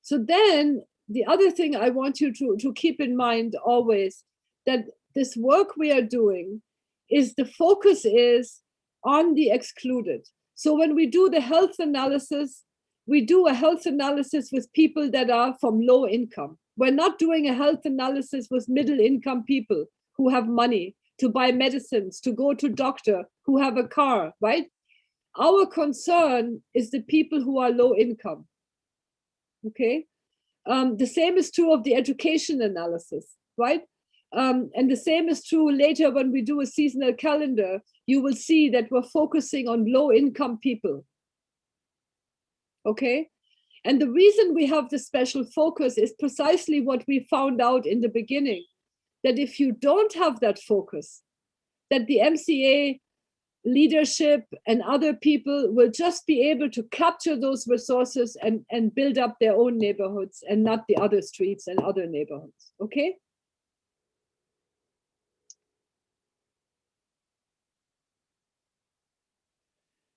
so then the other thing I want you to keep in mind always, that this work we are doing is the focus is on the excluded. So when we do the health analysis, we do a health analysis with people that are from low income. We're not doing a health analysis with middle income people who have money to buy medicines, to go to doctor, who have a car, right? Our concern is the people who are low income, okay? The same is true of the education analysis, right? And the same is true later when we do a seasonal calendar. You will see that we're focusing on low income people, okay? And the reason we have this special focus is precisely what we found out in the beginning, that if you don't have that focus, that the MCA leadership and other people will just be able to capture those resources and build up their own neighborhoods and not the other streets and other neighborhoods, okay?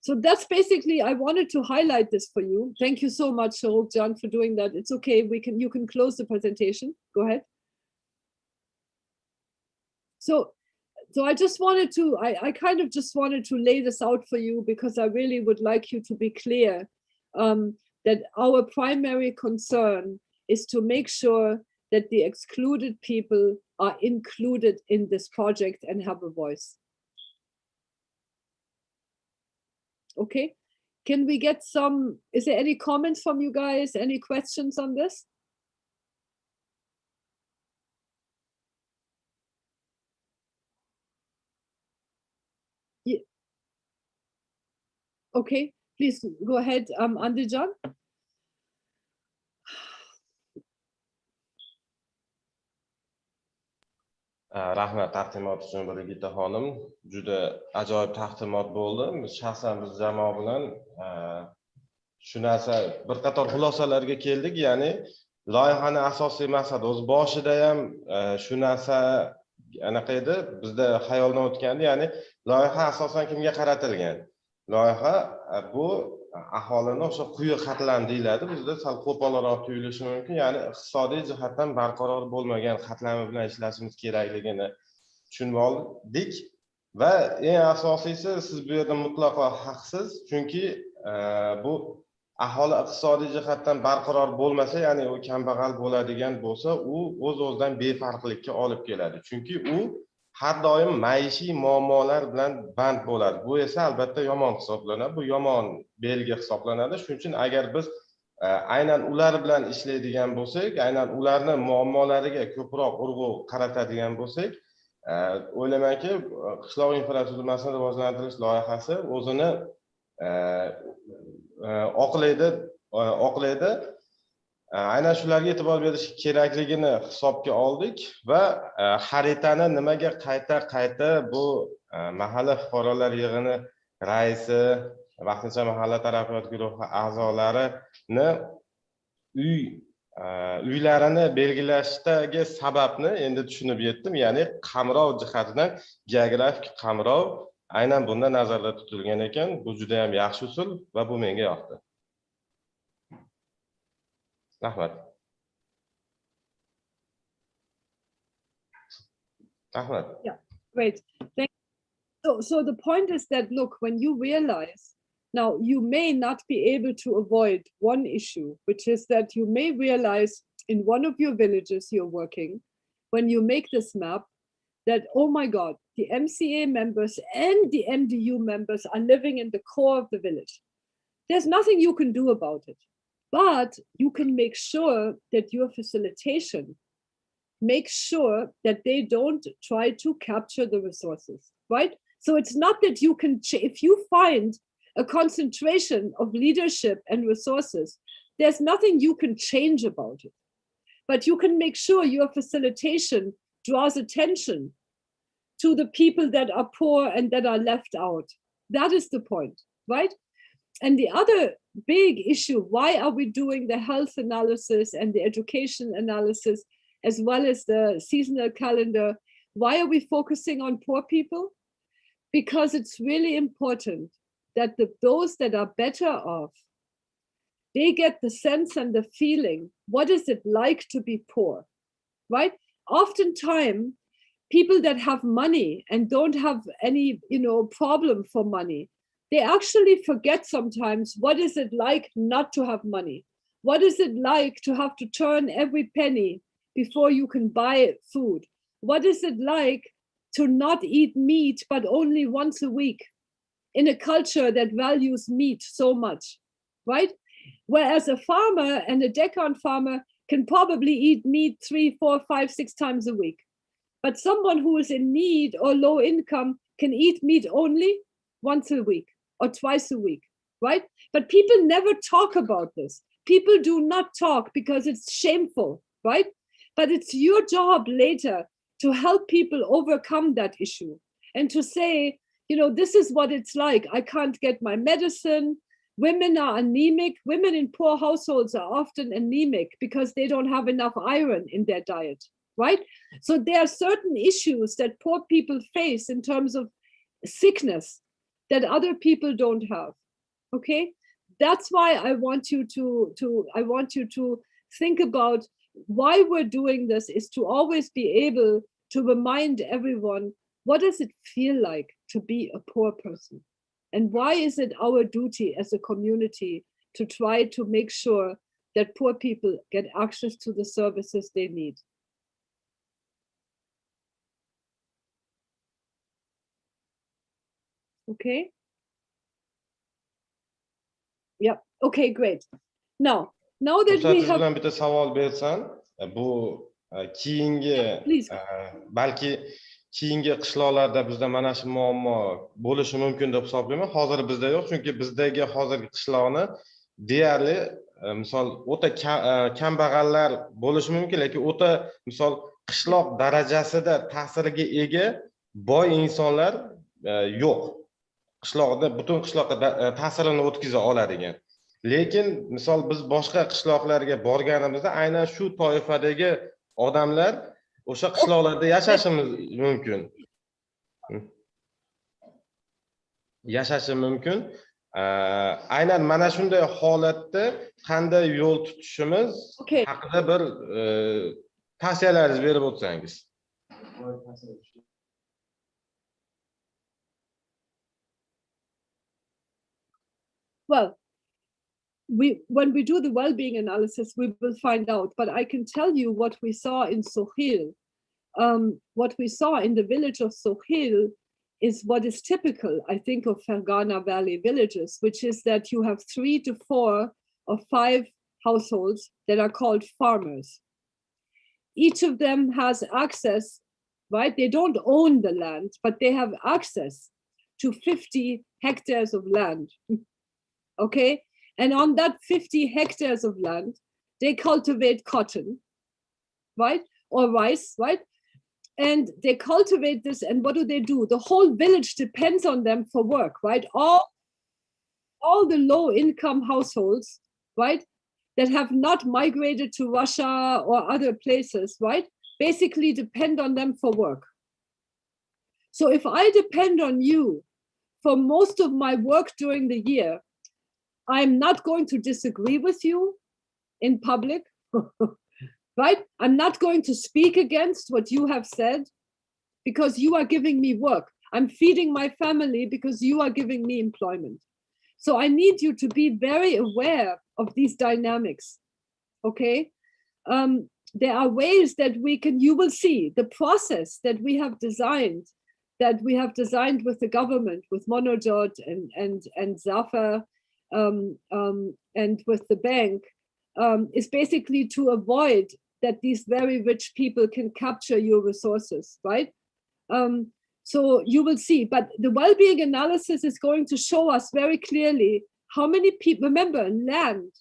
So that's basically, I wanted to highlight this for you. Thank you so much, Shahrukh-Jan, for doing that. It's okay, you can close the presentation. Go ahead. So I just wanted to, I kind of just wanted to lay this out for you because I really would like you to be clear that our primary concern is to make sure that the excluded people are included in this project and have a voice. Okay, can we get some, is there any comments from you guys? Any questions on this? Okay, please go ahead, Andijan. Rahmat taqdimot uchun Brigita xonim. Juda ajoyib taqdimot bo'ldi. Shaxsan biz jamoa bilan shu narsa bir qator xulosalarga keldik. Ya'ni loyihaning asosiy maqsadi o'z boshida ham shu narsa anaqa edi, bizda xayoldan o'tgandi. Ya'ni loyiha asosan kimga qaratilgan? Loyiha bu aholini o'sha quyi qatlam deyiladi. Bizda sal qo'polroq tuyulishi mumkin. Ya'ni iqtisodiy jihatdan barqaror bo'lmagan qatlami bilan ishlashimiz kerakligini tushunib oldik va eng asosiysi siz bu yerda mutlaqo haqsiz. Chunki bu aholi iqtisodiy jihatdan barqaror bo'lmasa, ya'ni u kambag'al bo'ladigan bo'lsa, u o'z-o'zidan befarqlikka olib keladi. Chunki u har doim maishiy muammolar bilan band bo'ladi. Bu esa albatta yomon hisoblanadi. Bu yomon belgi hisoblanadi. Shuning uchun agar biz aynan ular bilan ishlaydigan bo'lsak, aynan ularni muammolariga ko'proq urg'u qaratadigan bo'lsak, o'ylaymanki, qishloq infratuzilmasini rivojlantirish loyihasi o'zini oqlaydi. Aynan shularga e'tibor berish kerakligini hisobga oldik va xaritani nimaga qayta bu mahalla fuqarolar yig'ini raisi, vaqtincha mahalla taraqqiyot guruhi a'zolarini uylarini belgilashdagi sababni endi tushunib yetdim. Ya'ni qamrov jihatidan geografik qamrov aynan bunda nazarda tutilgan ekan. Bu juda ham yaxshi usul va bu menga yoqdi. Rahmat. Rahmat. Yeah, great. Thank you. So the point is that, look, when you realize, now you may not be able to avoid one issue, which is that you may realize in one of your villages you're working, when you make this map, that, oh my God, the MCA members and the MDU members are living in the core of the village. There's nothing you can do about it. But you can make sure that your facilitation makes sure that they don't try to capture the resources, right? So it's not that you can, if you find a concentration of leadership and resources, there's nothing you can change about it. But you can make sure your facilitation draws attention to the people that are poor and that are left out. That is the point, right? And the other big issue, why are we doing the health analysis and the education analysis, as well as the seasonal calendar? Why are we focusing on poor people? Because it's really important that those that are better off, they get the sense and the feeling, what is it like to be poor, right? Oftentimes, people that have money and don't have any, problem for money, they actually forget sometimes what is it like not to have money? What is it like to have to turn every penny before you can buy food? What is it like to not eat meat, but only once a week in a culture that values meat so much, right? Whereas a farmer and a Deccan farmer can probably eat meat 3, 4, 5, 6 times a week. But someone who is in need or low income can eat meat only once a week or twice a week, right? But people never talk about this. People do not talk because it's shameful, right? But it's your job later to help people overcome that issue and to say, this is what it's like. I can't get my medicine. Women are anemic. Women in poor households are often anemic because they don't have enough iron in their diet, right? So there are certain issues that poor people face in terms of sickness that other people don't have. Okay, that's why I want you to think about why we're doing this, is to always be able to remind everyone, what does it feel like to be a poor person? And why is it our duty as a community to try to make sure that poor people get access to the services they need? Okay. Yeah. Okay, great. Now that we have bilan bitta savol bersam, bu keyingi balki keyingi qishloqlarda bizda mana shu muammo bo'lishi mumkin deb hisoblayman. Hozir bizda yo'q, chunki bizdagi hozirgi qishloqni deyarli misol o'ta kambag'allar bo'lishi mumkin, lekin o'ta misol qishloq darajasida ta'siriga ega boy insonlar yo'q. Qishloqda butun qishloqqa ta'sirini o'tkaza oladigan. Lekin misol biz boshqa qishloqlarga borganimizda aynan shu toifadagi odamlar o'sha qishloqlarda yashashimiz mumkin. Yashashi mumkin. Aynan mana shunday holatda qanday yo'l tutishimiz haqida bir tavsiyalaringizni berib o'tsangiz. Well, when we do the well-being analysis, we will find out. But I can tell you what we saw in Sohil. What we saw in the village of Sohil is what is typical, I think, of Fergana Valley villages, which is that you have 3 to 4 or 5 households that are called farmers. Each of them has access, right? They don't own the land, but they have access to 50 hectares of land. Okay, and on that 50 hectares of land, they cultivate cotton, right? Or rice, right? And they cultivate this, and what do? The whole village depends on them for work, right? All the low-income households, right, that have not migrated to Russia or other places, right, basically depend on them for work. So if I depend on you for most of my work during the year, I'm not going to disagree with you in public, right? I'm not going to speak against what you have said because you are giving me work. I'm feeding my family because you are giving me employment. So I need you to be very aware of these dynamics, okay? There are ways that you will see the process that we have designed with the government, with Monojot and Zafar, and with the bank, is basically to avoid that these very rich people can capture your resources, right? So you will see, but the well-being analysis is going to show us very clearly how many people, remember, land,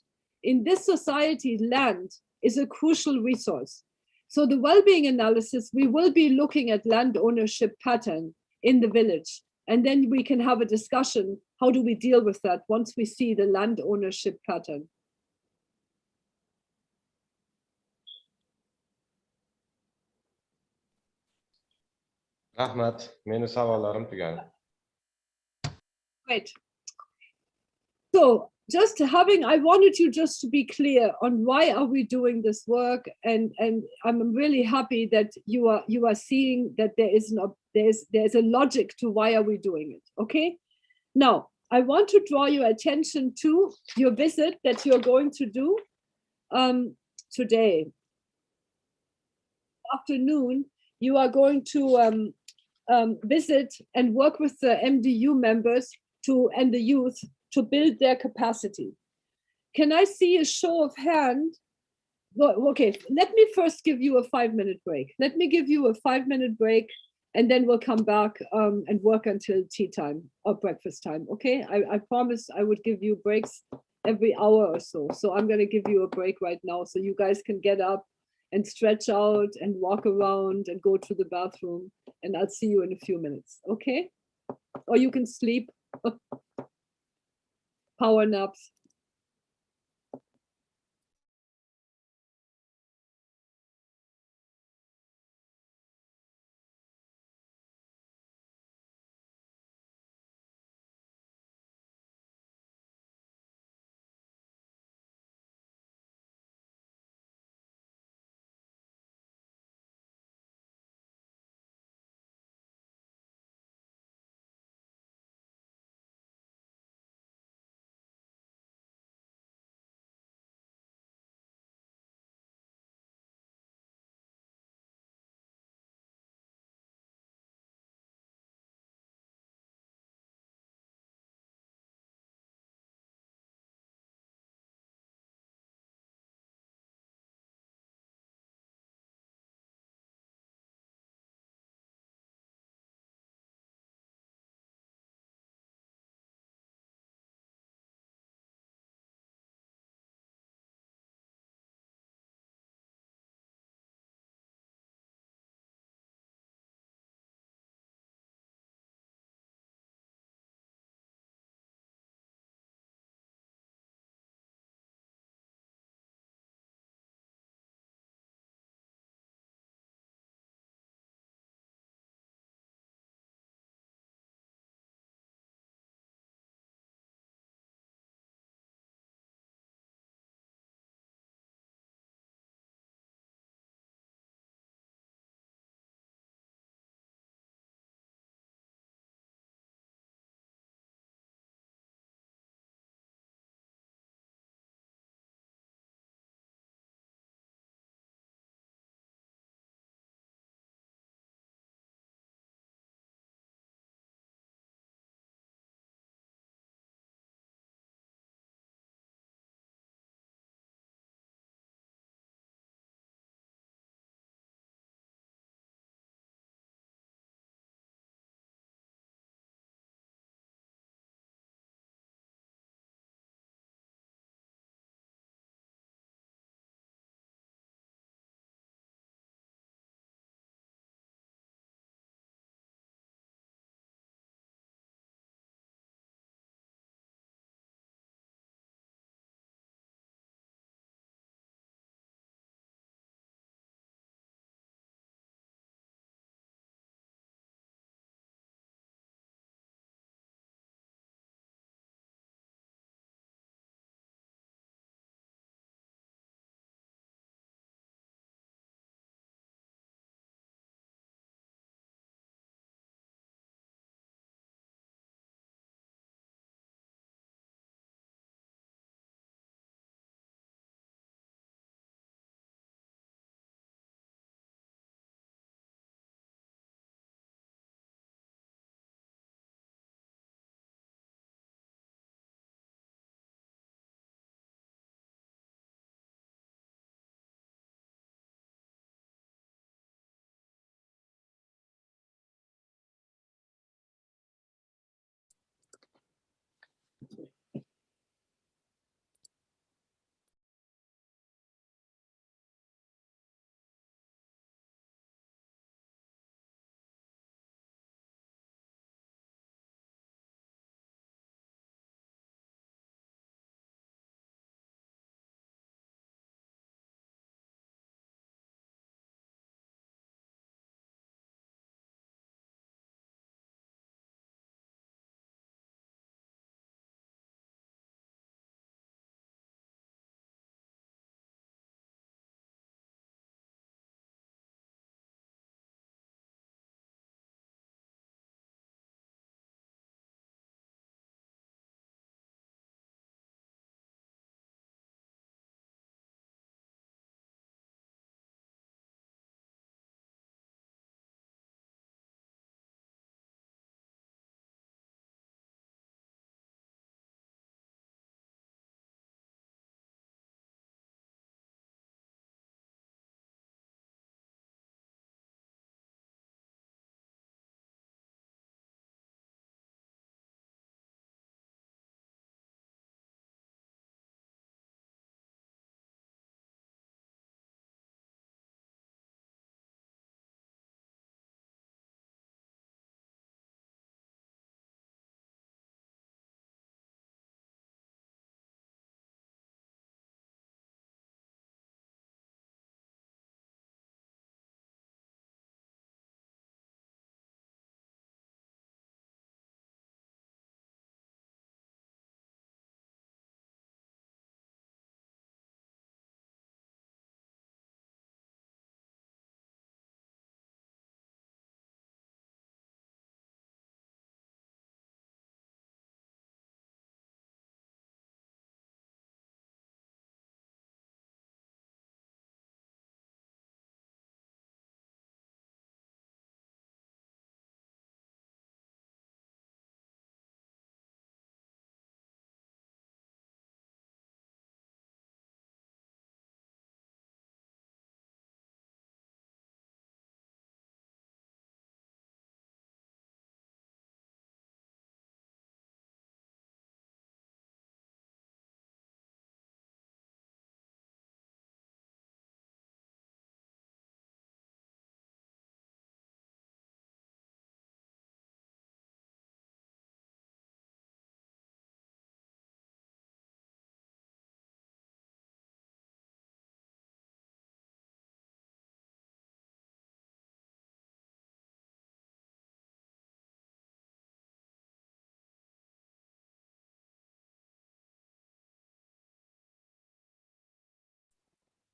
in this society, land is a crucial resource. So the well-being analysis, we will be looking at land ownership pattern in the village. And then we can have a discussion, how do we deal with that once we see the land ownership pattern? Rahmat, meni savollarim tugadi. Great. So I wanted you just to be clear on why are we doing this work, and I'm really happy that you are seeing that there is a logic to why are we doing it. Okay. Now I want to draw your attention to your visit that you're going to do today afternoon. You are going to visit and work with the MDU members and the youth to build their capacity. Can I see a show of hand? Well, okay, let me first give you a 5-minute break. Let me give you a 5-minute break, and then we'll come back and work until tea time or breakfast time, okay? I promised I would give you breaks every hour or so. So I'm gonna give you a break right now so you guys can get up and stretch out and walk around and go to the bathroom, and I'll see you in a few minutes, okay? Or you can sleep. Power naps.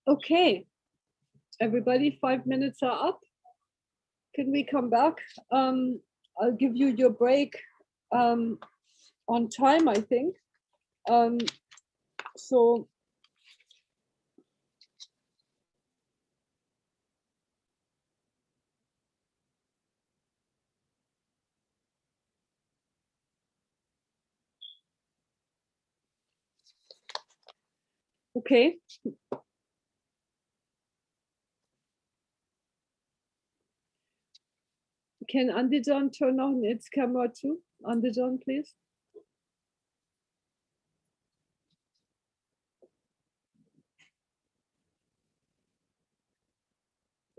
Okay, everybody, 5 minutes are up. Can we come back? I'll give you your break on time, I think. So okay. Can Andijan turn on its camera too? Andijan, please.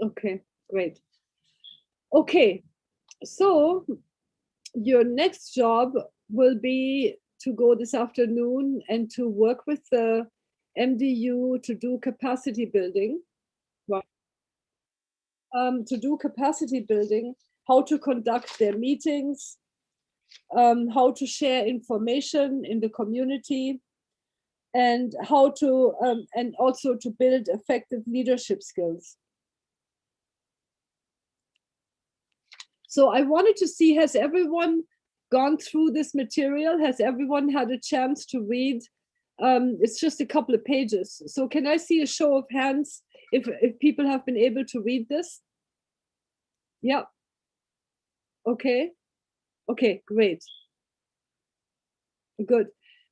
Okay, great. Okay, so your next job will be to go this afternoon and to work with the MDU to do capacity building. Right. To do capacity building, how to conduct their meetings, how to share information in the community, and how to and also to build effective leadership skills. So I wanted to see, has everyone gone through this material? Has everyone had a chance to read? It's just a couple of pages. So can I see a show of hands if people have been able to read this? Yeah. Okay. Okay, great. Good.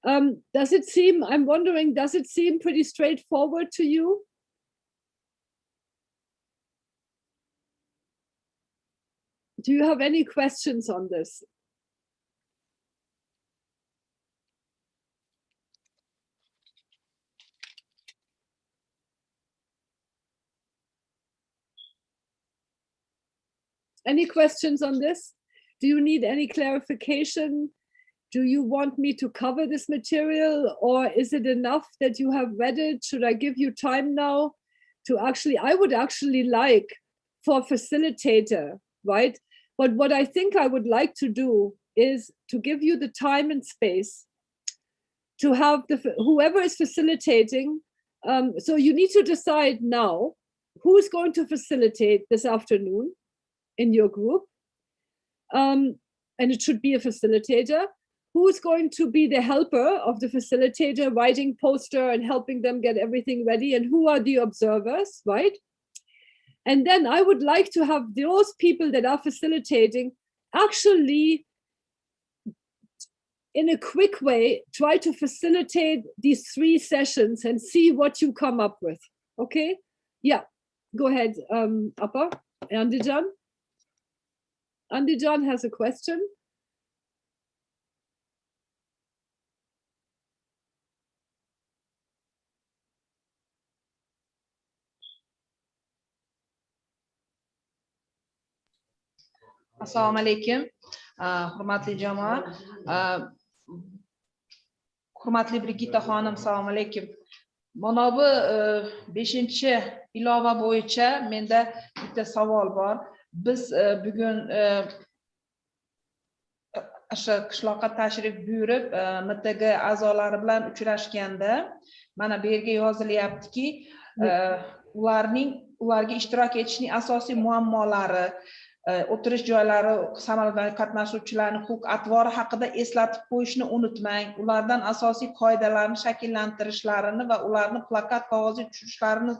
Does it seem, I'm wondering, does it seem pretty straightforward to you? Do you have any questions on this? Any questions on this? Do you need any clarification? Do you want me to cover this material, or is it enough that you have read it? Should I give you time now to actually, I would actually like for facilitator, right? But what I think I would like to do is to give you the time and space to have whoever is facilitating. So you need to decide now who's going to facilitate this afternoon in your group. And it should be a facilitator. Who's going to be the helper of the facilitator, writing poster and helping them get everything ready, and who are the observers, right? And then I would like to have those people that are facilitating actually, in a quick way, try to facilitate these 3 sessions and see what you come up with, okay? Yeah, go ahead, Appa, Andijan. Andijan has a question. Assalomu alaykum, hurmatli jamoa. Hurmatli Brigitta xonim, assalomu alaykum. Mana bu 5-ilova bo'yicha menda bitta savol bor. Biz bugun o'sha qishloqqa tashrif buyurib, MTG a'zolari bilan uchrashganda, mana bu yerga yozilyaptiki, ularga ishtirok etishning asosiy muammolari, o'tirish joylari, samolyotlarga qatnashuvchilarning xulq-atvori haqida eslatib qo'yishni unutmang. Ulardan asosiy qoidalarni shakllantirishlarini va ularni plakat qog'ozga tushirishlarini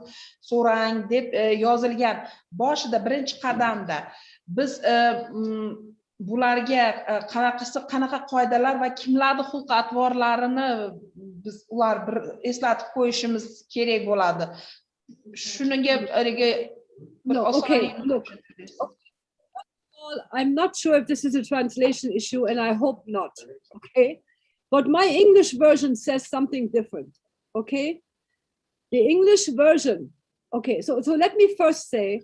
so'rang deb yozilgan. Boshida birinchi qadamda biz bularga qanaqa qoidalar va kimlarning xulq-atvorlarini biz ular bir eslatib qo'yishimiz kerak bo'ladi. Shunga okay, look. I'm not sure if this is a translation issue, and I hope not, okay? But my English version says something different, okay? The English version, okay, so let me first say,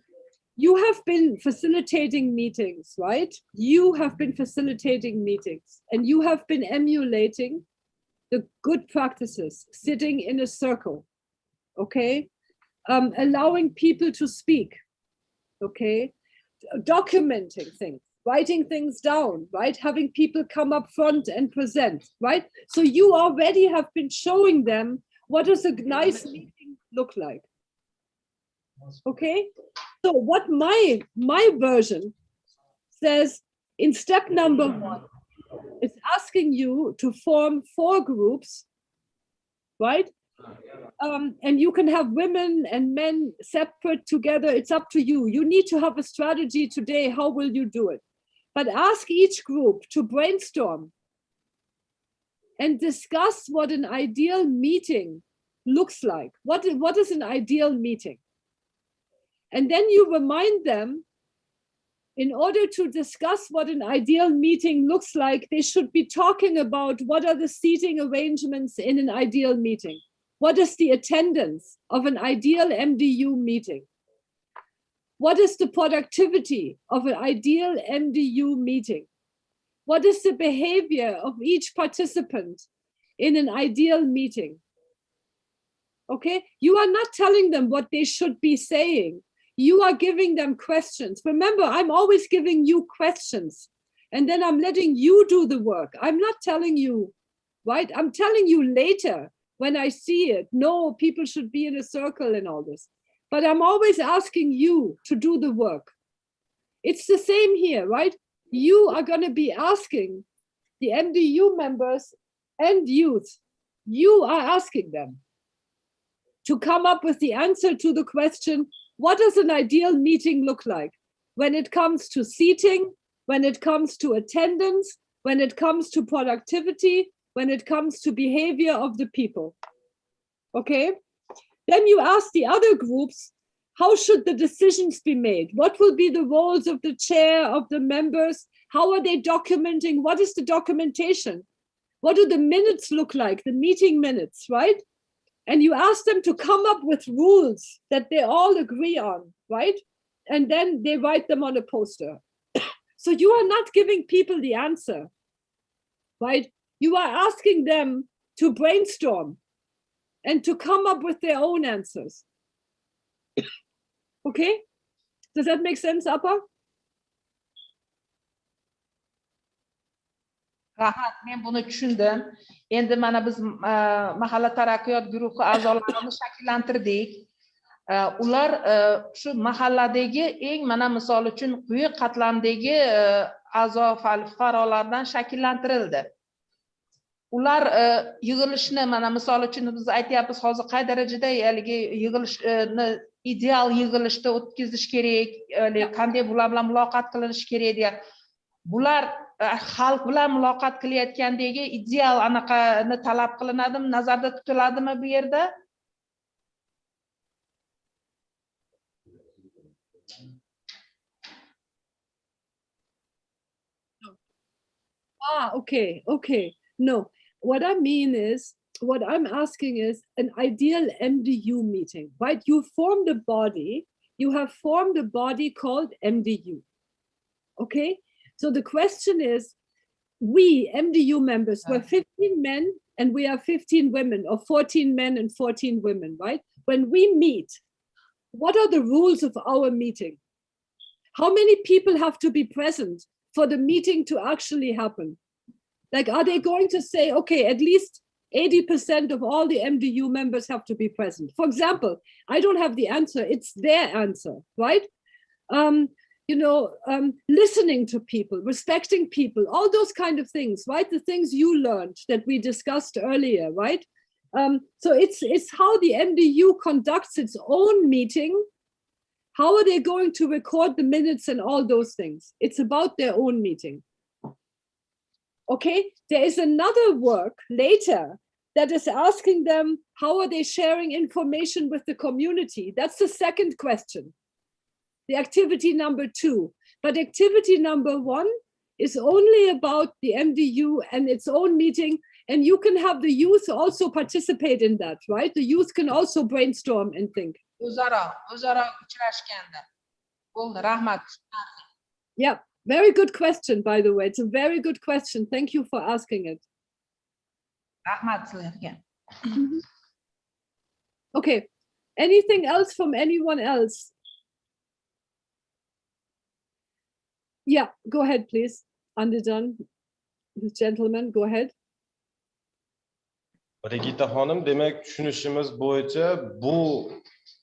you have been facilitating meetings, right? You have been facilitating meetings, and you have been emulating the good practices, sitting in a circle, okay? Allowing people to speak, okay? Documenting things, writing things down, right? Having people come up front and present, right? So you already have been showing them what does a nice meeting look like, Okay, so what my version says in step number 1, it's asking you to form 4 groups, right? And you can have women and men separate together. It's up to you. You need to have a strategy today. How will you do it? But ask each group to brainstorm and discuss what an ideal meeting looks like. What is an ideal meeting? And then you remind them, in order to discuss what an ideal meeting looks like, they should be talking about what are the seating arrangements in an ideal meeting. What is the attendance of an ideal MDU meeting? What is the productivity of an ideal MDU meeting? What is the behavior of each participant in an ideal meeting? Okay, you are not telling them what they should be saying. You are giving them questions. Remember, I'm always giving you questions, and then I'm letting you do the work. I'm not telling you, right? I'm telling you later when I see it. No, people should be in a circle and all this. But I'm always asking you to do the work. It's the same here, right? You are going to be asking the MDU members and youth. You are asking them to come up with the answer to the question, what does an ideal meeting look like when it comes to seating, when it comes to attendance, when it comes to productivity, when it comes to behavior of the people? Okay? Then you ask the other groups, how should the decisions be made? What will be the roles of the chair, of the members? How are they documenting? What is the documentation? What do the minutes look like, the meeting minutes, right? And you ask them to come up with rules that they all agree on, right? And then they write them on a poster. So you are not giving people the answer, right? You are asking them to brainstorm and to come up with their own answers. Okay? Does that make sense, Appa? Rahmat, men buni tushundim. Endi mana biz mahalla taraqqiyot guruhi a'zolarini shakllantirdik. Ular shu mahalladagi eng mana misol uchun quyi qatlamdagi a'zo fuqarolardan shakllantirildi. Ular yig'ilishni mana misol uchun biz aytyapmiz hozir qay darajada haligi yig'ilishni ideal yig'ilishda o'tkazish kerak, qanday bular bilan muloqot qilinishi kerak deya. Bular xalq bilan muloqot qilayotgandagi ideal anaqani talab qilinadimi, nazarda tutiladimi bu yerda? Okay. No, what I mean is, what I'm asking is an ideal MDU meeting, right? You formed a body, you have formed a body called MDU, okay? So the question is, we MDU members, we're 15 men and we are 15 women, or 14 men and 14 women, right? When we meet, what are the rules of our meeting? How many people have to be present for the meeting to actually happen? Like, are they going to say, okay, at least 80% of all the MDU members have to be present? For example, I don't have the answer, it's their answer, right? Listening to people, respecting people, all those kind of things, right? The things you learned that we discussed earlier, right? So it's how the MDU conducts its own meeting. How are they going to record the minutes and all those things? It's about their own meeting. Okay, there is another work later that is asking them, how are they sharing information with the community? That's the second question. The activity number 2. But activity number 1 is only about the MDU and its own meeting. And you can have the youth also participate in that, right? The youth can also brainstorm and think. O'zaro uchrashganda. Bo'ldi, rahmat. Yeah, very good question, by the way. It's a very good question. Thank you for asking it. Rahmat sizlarga. Okay, anything else from anyone else? Yeah, go ahead, please. Andijan, this gentleman, go ahead. Brigita xonim, demak tushunishimiz bo'yicha bu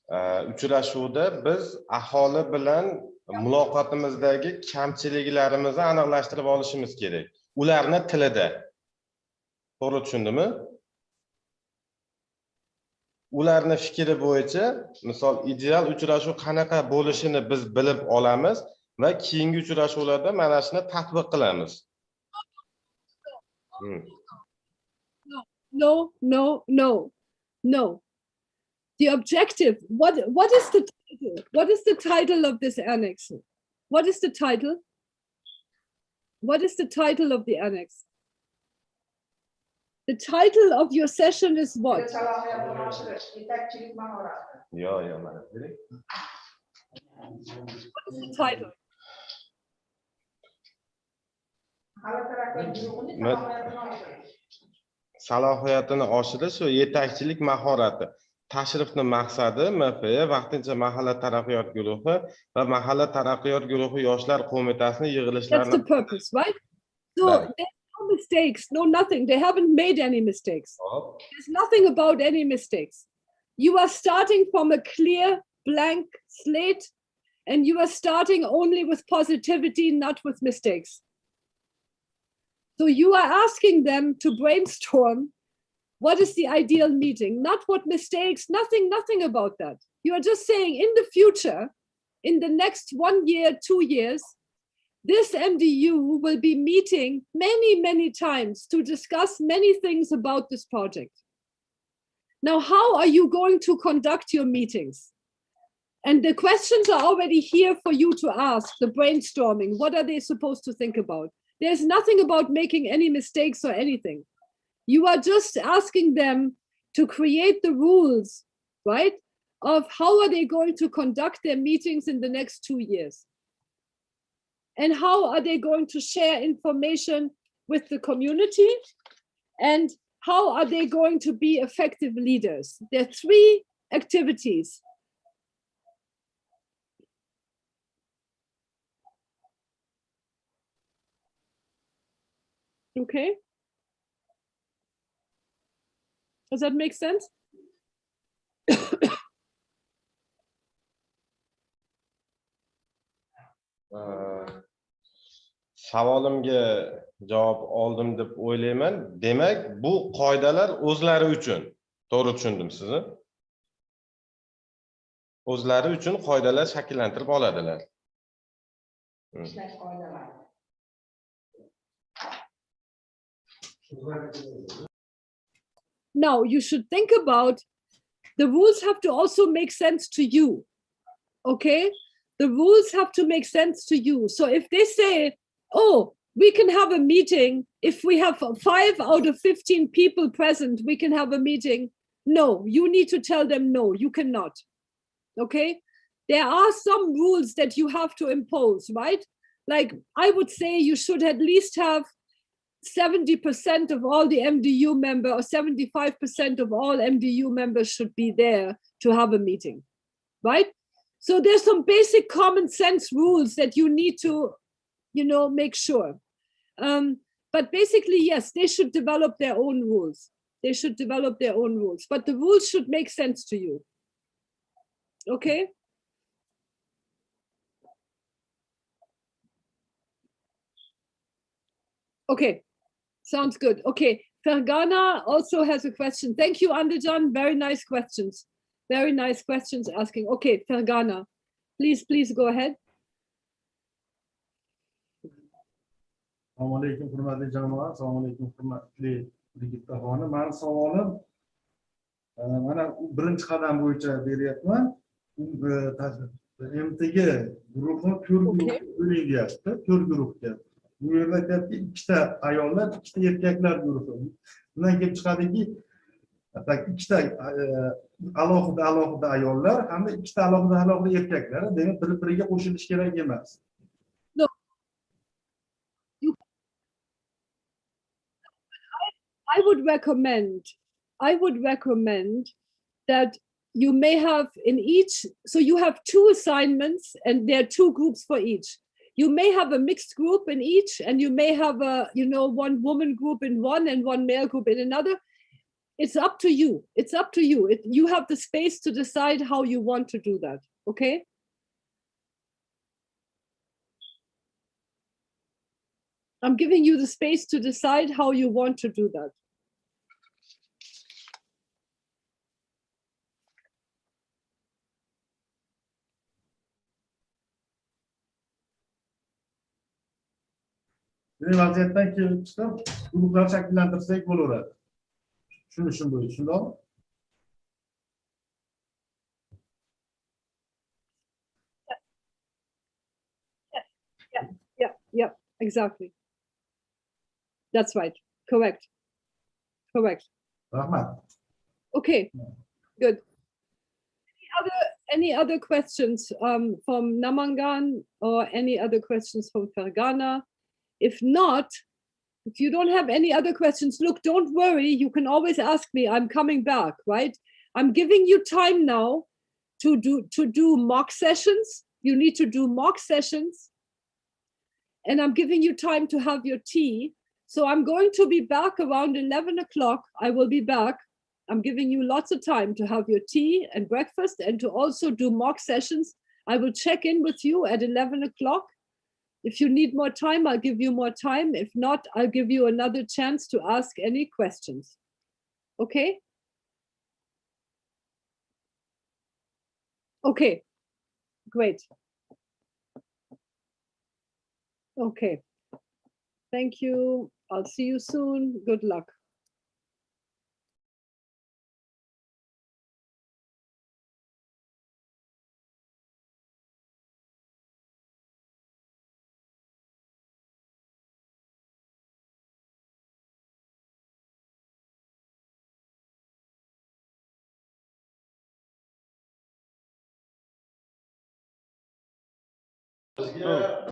uchrashuvda biz aholi bilan muloqotimizdagi kamchiliklarimizni aniqlashtirib olishimiz kerak. Ularni tilida. To'g'ri tushundimmi? Ularni fikri bo'yicha, misol ideal uchrashuv qanaqa bo'lishini biz bilib olamiz va keyingi uchrashuvlarda mana shuni tatbiq qilamiz. No. The objective, what is the title? What is the title of this annex? What is the title? What is the title of the annex? The title of your session is what? Yo, mana bering. What is the title? Salohiyatini oshirish va yetakchilik mahorati. Tashrifni maqsadi MFE vaqtincha mahalla taraqqiyot guruhi va mahalla taraqqiyot guruhi yoshlar qo'mitasining That's yig'ilishlarini. the purpose, right? So there's no mistakes, no nothing. They haven't made any mistakes. There's nothing about any mistakes. You are starting from a clear, blank slate, and you are starting only with positivity, not with mistakes. So you are asking them to brainstorm what is the ideal meeting, not what mistakes, nothing about that. You are just saying in the future, in the next 1 year, 2 years, this MDU will be meeting many times to discuss many things about this project. Now, how are you going to conduct your meetings? And the questions are already here for you to ask, the brainstorming. What are they supposed to think about? There's nothing about making any mistakes or anything. You are just asking them to create the rules, right? Of how are they going to conduct their meetings in the next 2 years? And how are they going to share information with the community? And how are they going to be effective leaders? There are 3 activities. Okay. Does that make sense? Savolimga javob oldim deb o'ylayman. Demak, bu qoidalar o'zlari uchun. To'g'ri tushundim sizni? O'zlari uchun qoidalar shakllantirib oladilar. Now, you should think about the rules have to also make sense to you. Okay? The rules have to make sense to you. So if they say, oh, we can have a meeting, if we have 5 out of 15 people present, we can have a meeting. No, you need to tell them, no, you cannot. Okay? There are some rules that you have to impose, right? Like I would say you should at least have 70% of all the MDU member or 75% of all MDU members should be there to have a meeting, right? So there's some basic common sense rules that you need to, make sure. But basically, yes, they should develop their own rules. They should develop their own rules, but the rules should make sense to you. Okay? Okay, sounds good. Okay, Fergana also has a question. Thank you, Andejan. Very nice questions. Very nice questions asking. Okay, Fergana, please go ahead. Assalomu alaykum, hurmatli jamoat. Assalomu alaykum, hurmatli Brigitta xonim. Meni savolim mana birinchi qadam bo'yicha beryapman. MTG guruhi 4 guruhga bo'linyapti, 4 guruhga. Bu yerda aytyapti, 2 ta ayollar, 2 ta erkaklar guruhi. Bundan kelib chiqadiki, 2 ta alohida ayollar hamda 2 ta alohida erkaklar, demak bir-biriga qo'shilish kerak emas. I would recommend that you may have in each, so you have 2 assignments and there are 2 groups for each. You may have a mixed group in each, and you may have a, 1 woman group in one and 1 male group in another. It's up to you. It's up to you. You have the space to decide how you want to do that. Okay? I'm giving you the space to decide how you want to do that. vaziyatdan kelib chiqib guruhlar shakllantirsak bo'laveradi. Tushunishim bo'yicha, shundoqmi? Yeah, exactly. That's right. Correct. Rahmat. Okay, good. Any other questions from Namangan or any other questions from Fergana? If not, if you don't have any other questions, look, don't worry. You can always ask me. I'm coming back, right? I'm giving you time now to do mock sessions. You need to do mock sessions. And I'm giving you time to have your tea. So I'm going to be back around 11 o'clock. I will be back. I'm giving you lots of time to have your tea and breakfast and to also do mock sessions. I will check in with you at 11 o'clock. If you need more time, I'll give you more time. If not, I'll give you another chance to ask any questions. Okay? Okay, great. Okay, thank you. I'll see you soon. Good luck. Oh.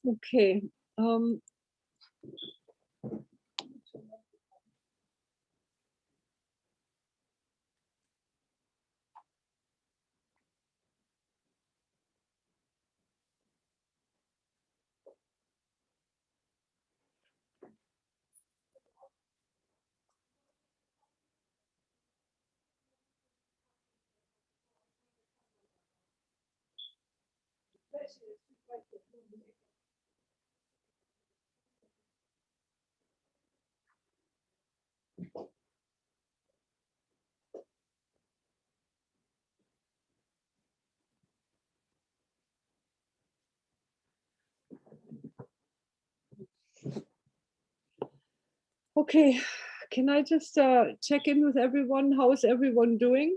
Okay. Okay, can I just check in with everyone? How is everyone doing?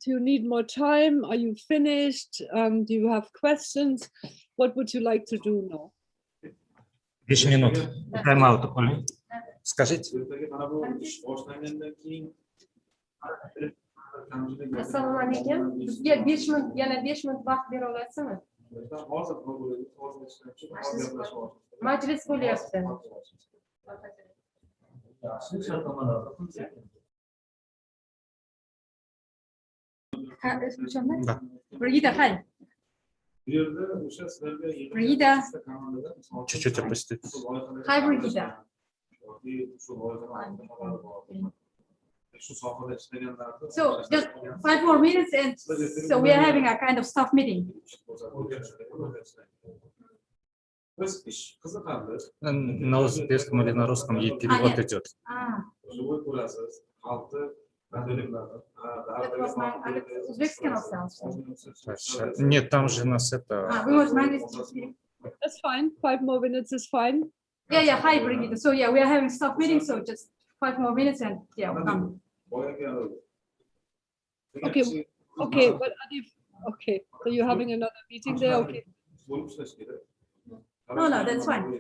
Do you need more time? Are you finished? Do you have questions? What would you like to do now? 5 minut. Тайм-аут qo'ying. Скажите. Assalomu alaykum. Bizga 5 minut, yana 5 minut vaqt bera olasizmi? Majlis bo'lyapti. Brigida, hi. Brigida. Чуть-чуть опустить. Hi, Brigida. So just 5 more minutes, and so we are having a kind of staff meeting. На узбекском или на русском перевод идет. That was my Uzbekistan ourselves. Нет, там же нас это... We was managed to speak. That's fine. 5 more minutes is fine. Yeah, hi, Brigida. So yeah, we are having staff meeting, so just 5 more minutes, and yeah, we're done. Okay, okay, but Adif, okay, so you're having another meeting there, okay. No, that's fine.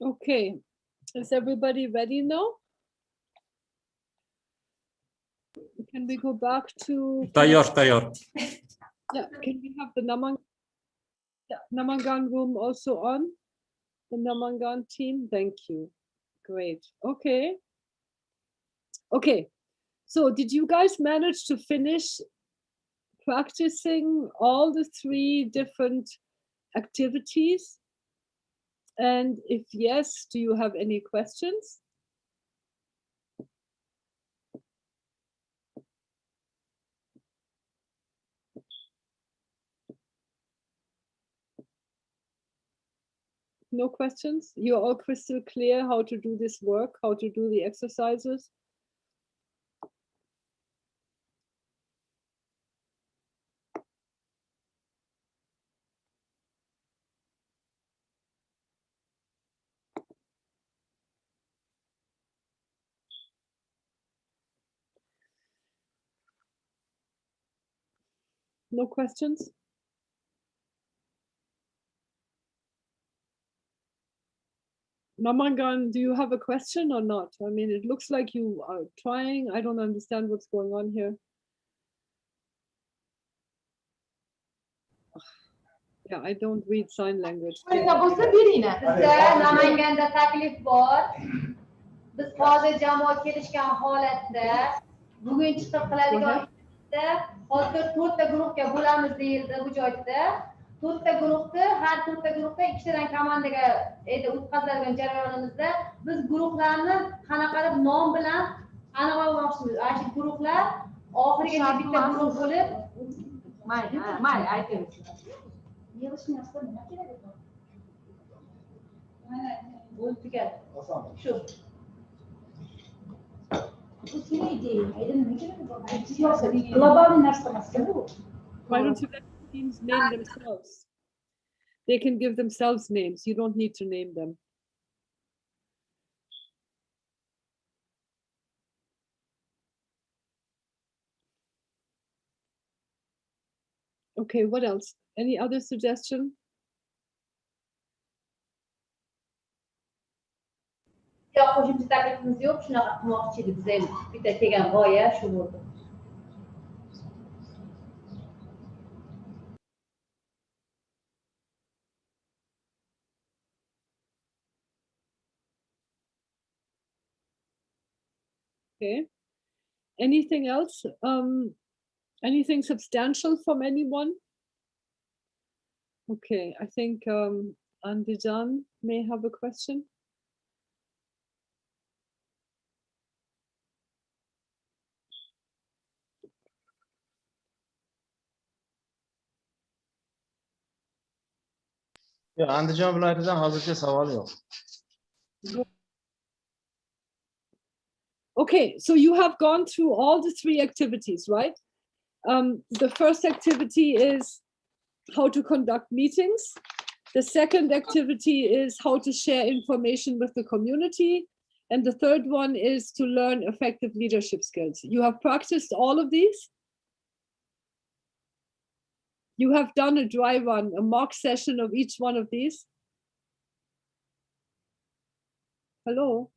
Okay, is everybody ready now? Can we go back to? Tayyor. Yeah, can we have the Namangan room also on? The Namangan team, thank you. Great, okay. Okay, so did you guys manage to finish practicing all the 3 different activities? And if yes, do you have any questions? No questions? You're all crystal clear how to do this work, how to do the exercises? No questions? Namangan, do you have a question or not? I mean, it looks like you are trying. I don't understand what's going on here. Yeah, I don't read sign language. Bizda Namanganda taklif bor. Biz hozir jamoat kelishgan holatda bugun chiqib qiladigan ishda hozir 4 ta guruhga bo'lamiz deyildi bu joyda. 4 ta guruhni har 4 ta guruhda 2 tadan komandaga o'tkaziladigan jarayonimizda biz guruhlarni qanaqadir nom bilan aniqlamoqchimiz. Ana shu guruhlar oxirigacha bitta guruh bo'lib mayli aytamiz. Yig'ishni asli nima kerak ekan? Mana bo'lib tugat. Shu. Bu seni idea. Aydan nima kerak ekan? Global narsa emas-ku. Why don't you let the teams name themselves? They can give themselves names. You don't need to name them. Okay, what else? Any other suggestion? Yo'q, qo'shimcha taklifimiz yo'q. Shunaqa qilmoqchi edik. Bizga bitta kelgan g'oya shu bo'ldi. Okay. Anything else? Anything substantial from anyone? Okay, I think Andijan may have a question. Yo'q, Andijon viloyatidan hozircha savol yo'q. Okay, so you have gone through all the 3 activities, right? The first activity is how to conduct meetings. The second activity is how to share information with the community. And the third one is to learn effective leadership skills. You have practiced all of these? You have done a dry run, a mock session of each one of these? Hello?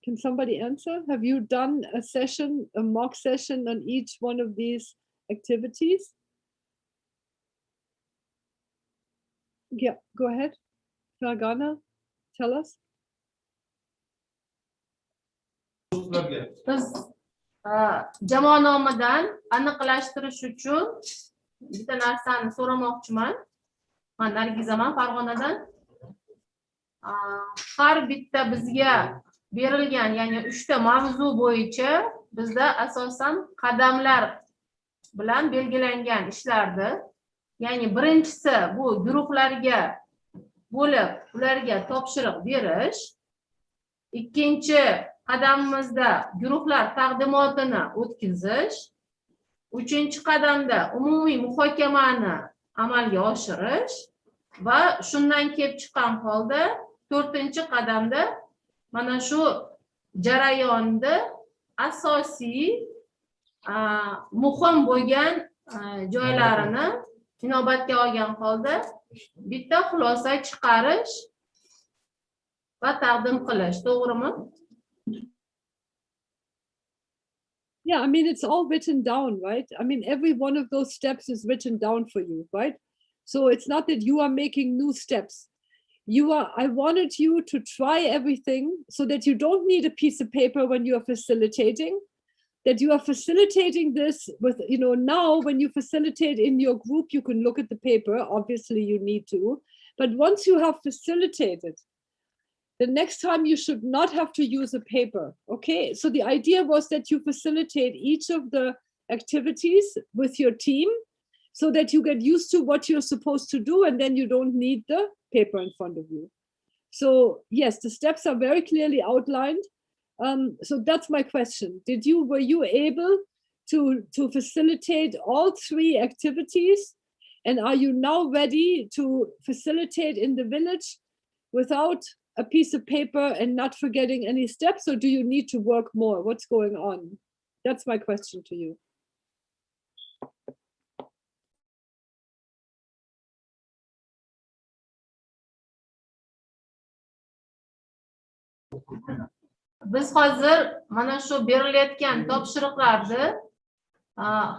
Can somebody answer? Have you done a session, a mock session on each one of these activities? Yeah, go ahead. Fargana, tell us. Biz jamoa nomidan aniqlashtirish uchun bitta narsani so'ramoqchiman. Men Nargizaman Farg'onadan. Har bitta bizga berilgan, ya'ni 3 ta mavzu bo'yicha bizda asosan qadamlar bilan belgilangan ishlardi. Ya'ni birinchisi bu guruhlarga bo'lib, ularga topshiriq berish. Ikkinchi qadamimizda guruhlar taqdimotini o'tkazish. Uchinchi qadamda umumiy muhokamani amalga oshirish va shundan kelib chiqqan holda 4-qadamda mana shu jarayonda asosiy muhim bo'lgan joylarini inobatga olgan holda bitta xulosa chiqarish va taqdim qilish, to'g'rimi? Yeah, I mean, it's all written down, right? I mean, every one of those steps is written down for you, right? So it's not that you are making new steps. I wanted you to try everything so that you don't need a piece of paper when you are facilitating, that you are facilitating this with, now when you facilitate in your group, you can look at the paper, obviously you need to, but once you have facilitated, the next time you should not have to use a paper, okay? So the idea was that you facilitate each of the activities with your team so that you get used to what you're supposed to do and then you don't need the paper in front of you. So yes, the steps are very clearly outlined. So that's my question. Were you able to facilitate all 3 activities? And are you now ready to facilitate in the village without a piece of paper and not forgetting any steps, or do you need to work more? What's going on? That's my question to you. Biz hozir mana shu berilayotgan topshiriqlarni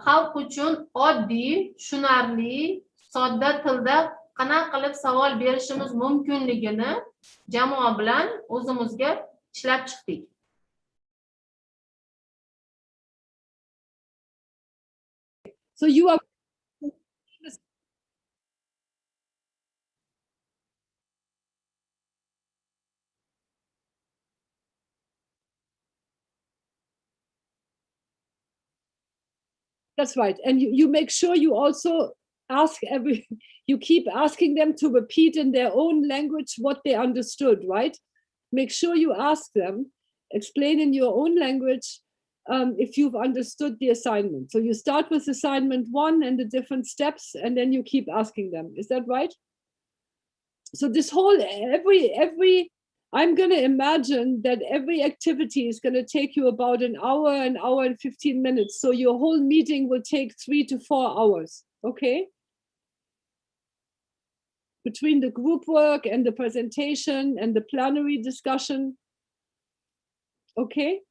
xalq uchun oddiy, tushunarli, sodda tilda qanaqa qilib savol berishimiz mumkinligini jamoa bilan o'zimizga ishlab chiqdik. So you are That's right. And you make sure you also ask you keep asking them to repeat in their own language what they understood, right? Make sure you ask them, explain in your own language if you've understood the assignment. So you start with assignment 1 and the different steps, and then you keep asking them. Is that right? So this whole, I'm going to imagine that every activity is going to take you about an hour and 15 minutes. So your whole meeting will take 3 to 4 hours, okay? Between the group work and the presentation and the plenary discussion, okay?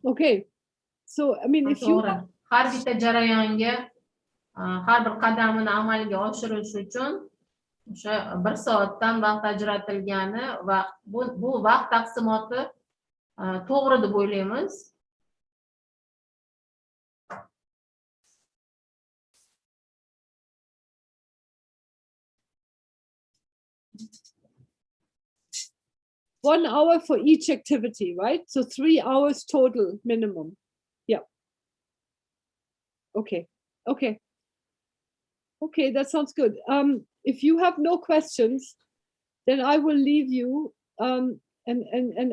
Okay. So, I mean, if you har bitta jarayonga har bir qadamini amalga oshirish uchun o'sha 1 soatdan vaqt ajratilgani va bu vaqt taqsimoti to'g'ri deb o'ylaymiz. One hour for each activity, right? So 3 hours total minimum. Yeah. Okay. Okay. Okay, that sounds good. If you have no questions, then I will leave you and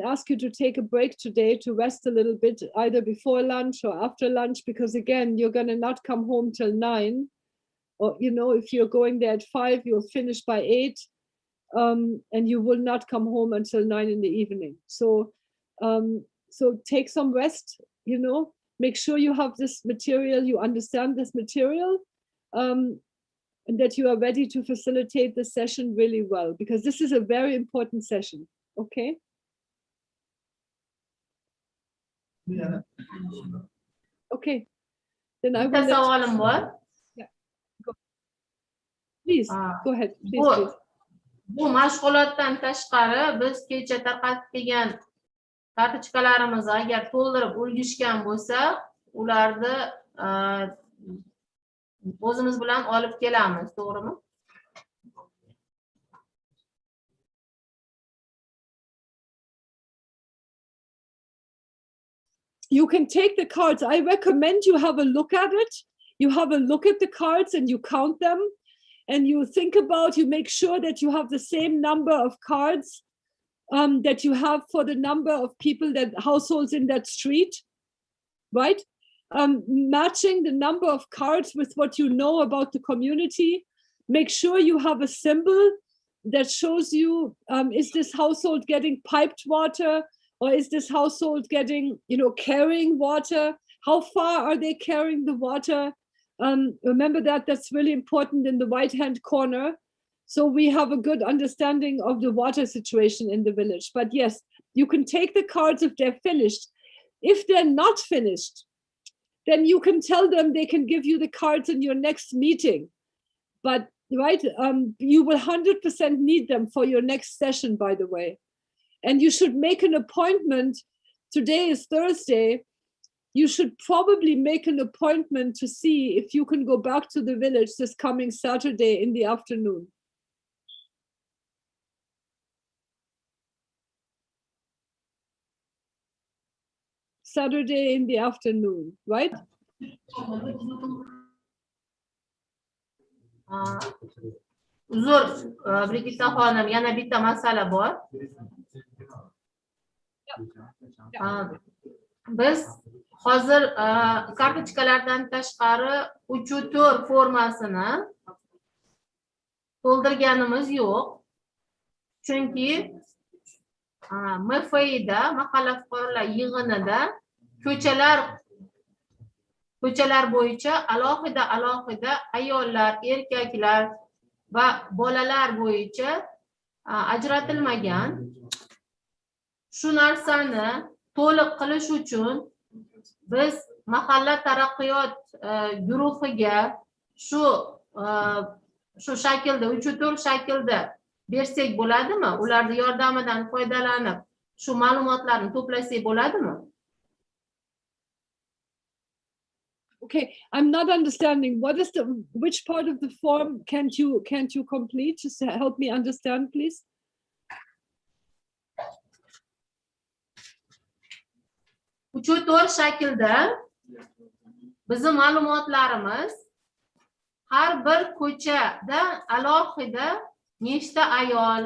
ask you to take a break today to rest a little bit, either before lunch or after lunch, because again, you're going to not come home till 9. Or, if you're going there at 5, you'll finish by 8. And you will not come home until 9 in the evening. So, so take some rest, make sure you have this material, you understand this material, and that you are ready to facilitate the session really well, because this is a very important session, okay? Yeah. Okay, then I will yeah. Please, go ahead, please. Bu mashg'ulotdan tashqari biz kecha tarqatib kelgan kartochkalarimizni agar to'ldirib ulgishgan bo'lsa, ularni o'zimiz bilan olib kelamiz, to'g'rimi? You can take the cards. I recommend you have a look at it. You have a look at the cards and you count them. And you think about, you make sure that you have the same number of cards that you have for the number of people, that households in that street, right? matching the number of cards with what you know about the community. Make sure you have a symbol that shows you, is this household getting piped water, or is this household getting, carrying water? How far are they carrying the water? Remember that's really important in the right-hand corner. So we have a good understanding of the water situation in the village. But yes, you can take the cards if they're finished. If they're not finished, then you can tell them they can give you the cards in your next meeting. But right, you will 100% need them for your next session, by the way. And you should make an appointment. Today is Thursday. You should probably make an appointment to see if you can go back to the village this coming Saturday in the afternoon. Saturday in the afternoon, right? Uzr, Brigitta xonim, yana bitta masala bor. Biz hozir kartochkalardan tashqari 3-4 formasini to'ldirganimiz yo'q. Chunki MFI'da, mahalla fuqarolar yig'inida ko'chalar bo'yicha alohida ayollar, erkaklar va bolalar bo'yicha ajratilmagan. Shu narsani to'liq qilish uchun biz mahalla taraqqiyot guruhiga shu shaklda 3-4 shaklda bersak bo'ladimi? Ularning yordamidan foydalanib shu ma'lumotlarni to'plasak bo'ladimi? Okay, I'm not understanding. What is which part of the form can't you complete? Just help me understand, please. Uch-to'rt shaklda bizning ma'lumotlarimiz har bir ko'chada alohida nechta ayol,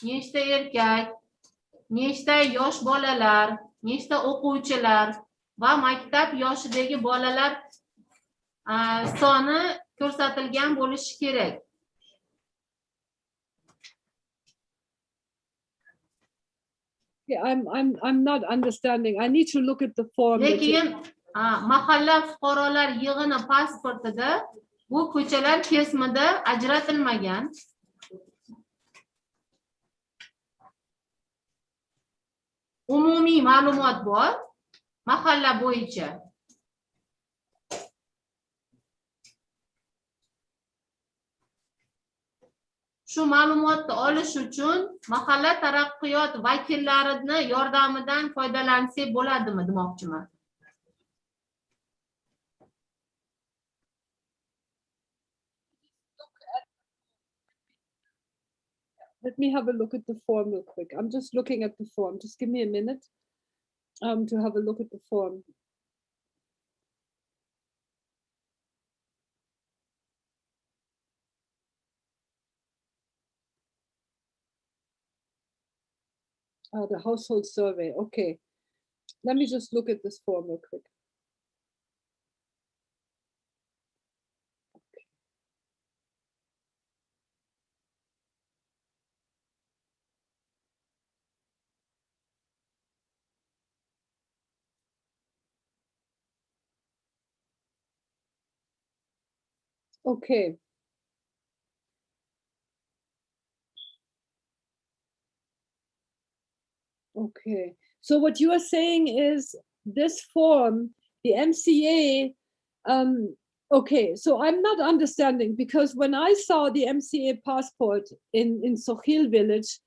nechta erkak, nechta yosh bolalar, nechta o'quvchilar va maktab yoshidagi bolalar soni ko'rsatilgan bo'lishi kerak. I'm not understanding. I need to look at the form. Lekin mahalla fuqarolar yig'ini pasportida bu ko'chalar kesimida ajratilmagan. Umumiy ma'lumot bor mahalla bo'yicha. Shu ma'lumotni olish uchun mahalla taraqqiyot vakillarini yordamidan foydalansak bo'ladimi demoqchiman. Let me have a look at the form real quick. I'm just looking at the form. Just give me a minute to have a look at the form. The household survey. Okay. Let me just look at this form real quick. Okay. Okay. So what you are saying is this form, the MCA, okay, so I'm not understanding, because when I saw the MCA passport in Sokhil village,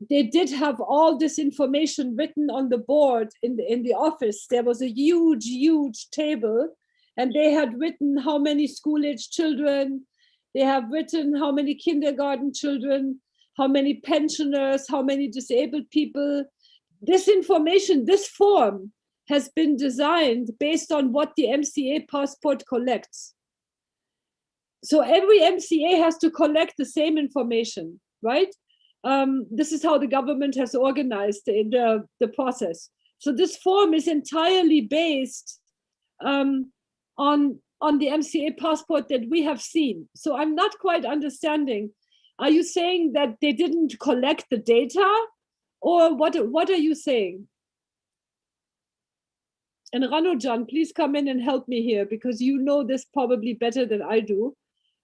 they did have all this information written on the board in the office. There was a huge table, and they had written how many school-age children, they have written how many kindergarten children, how many pensioners, how many disabled people. This information, this form has been designed based on what the MCA passport collects. So every MCA has to collect the same information, right? This is how the government has organized the process. So this form is entirely based on the MCA passport that we have seen. So I'm not quite understanding. Are you saying that they didn't collect the data, or what are you saying? And Ranujan, please come in and help me here, because you know this probably better than I do.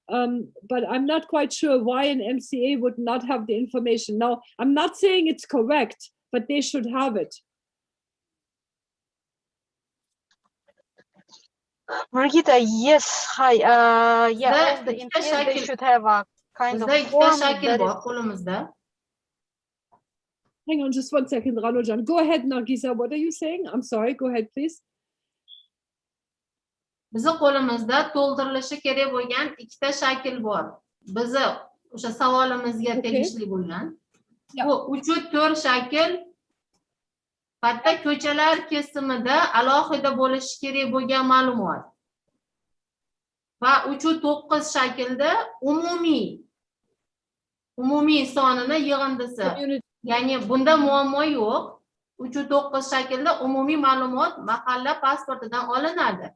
But I'm not quite sure why an MCA would not have the information. Now, I'm not saying it's correct, but they should have it. Brigitte, yes, hi. Yeah, all the MPs, they should have a kind of form that is... Hang on just one second, Ranujan. Go ahead, Nargisa. What are you saying? I'm sorry. Go ahead, please. Bizi qo'limizda to'ldirilishi kerak bo'lgan ikkita shakl bor. Bizi o'sha savolimizga tegishli bo'lgan. Bu 3-4 shakl katta ko'chalar kesimida alohida bo'lishi kerak bo'lgan ma'lumot. Va 3-9 shaklda umumiy sonini yig'indisi. Ya'ni bunda muammo yo'q. 3-9 shaklda umumiy ma'lumot mahalla pasportidan olinadi.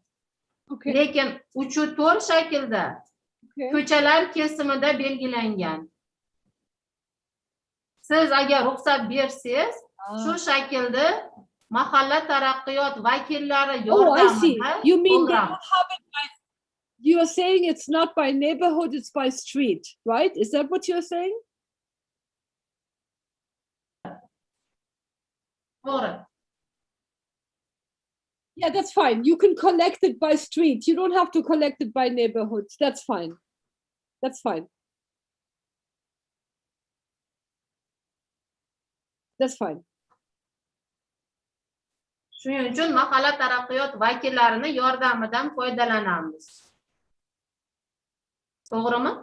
Lekin 3-4 shaklda ko'chalar kesimida belgilangan. Siz agar ruxsat bersangiz, shu shaklda mahalla taraqqiyot vakillari yordamida. You mean they don't have it by, you're saying it's not by neighborhood, it's by street, right? Is that what you're saying? Yeah, that's fine. You can collect it by street. You don't have to collect it by neighborhoods. That's fine. That's fine. That's fine. Shuning uchun mahalla taraqqiyot vakillarini yordamidan foydalanamiz. To'g'rimi?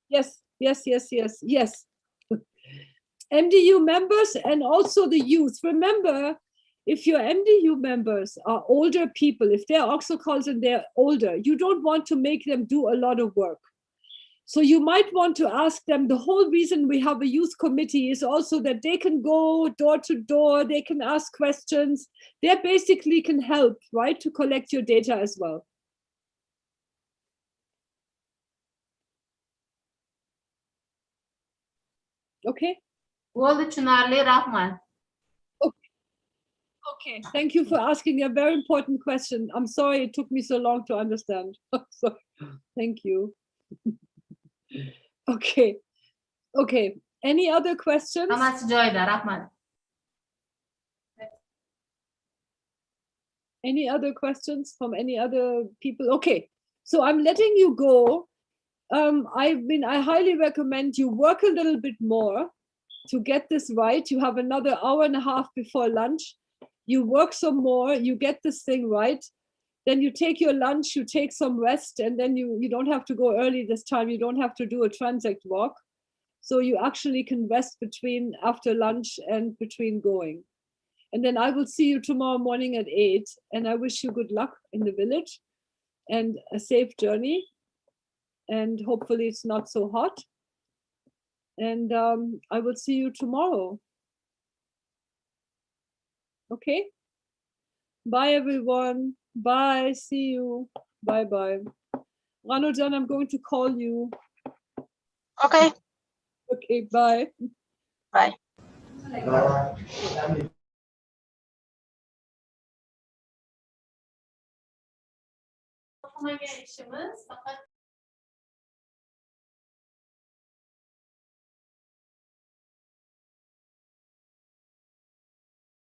Yes. MDU members and also the youth. Remember, if your MDU members are older people, if they're Oxocols and they're older, you don't want to make them do a lot of work. So you might want to ask them, the whole reason we have a youth committee is also that they can go door to door, they can ask questions. They basically can help, right, to collect your data as well. Okay? Bo'ldi, tushunarli, rahmat. Okay, thank you for asking a very important question. I'm sorry it took me so long to understand. So, thank you. Okay. Any other questions? Hammasi joyida, rahmat. Any other questions from any other people? Okay, so I'm letting you go. I highly recommend you work a little bit more to get this right. You have another hour and a half before lunch. You work some more, you get this thing right. Then you take your lunch, you take some rest, and then you don't have to go early this time. You don't have to do a transect walk. So you actually can rest between after lunch and between going. And then I will see you tomorrow morning at 8. And I wish you good luck in the village and a safe journey. And hopefully it's not so hot. And I will see you tomorrow. Okay? Bye, everyone. Bye. See you. Bye-bye. Ranujan, I'm going to call you. Okay. Okay, bye. Bye. Okumagan ishimiz faqat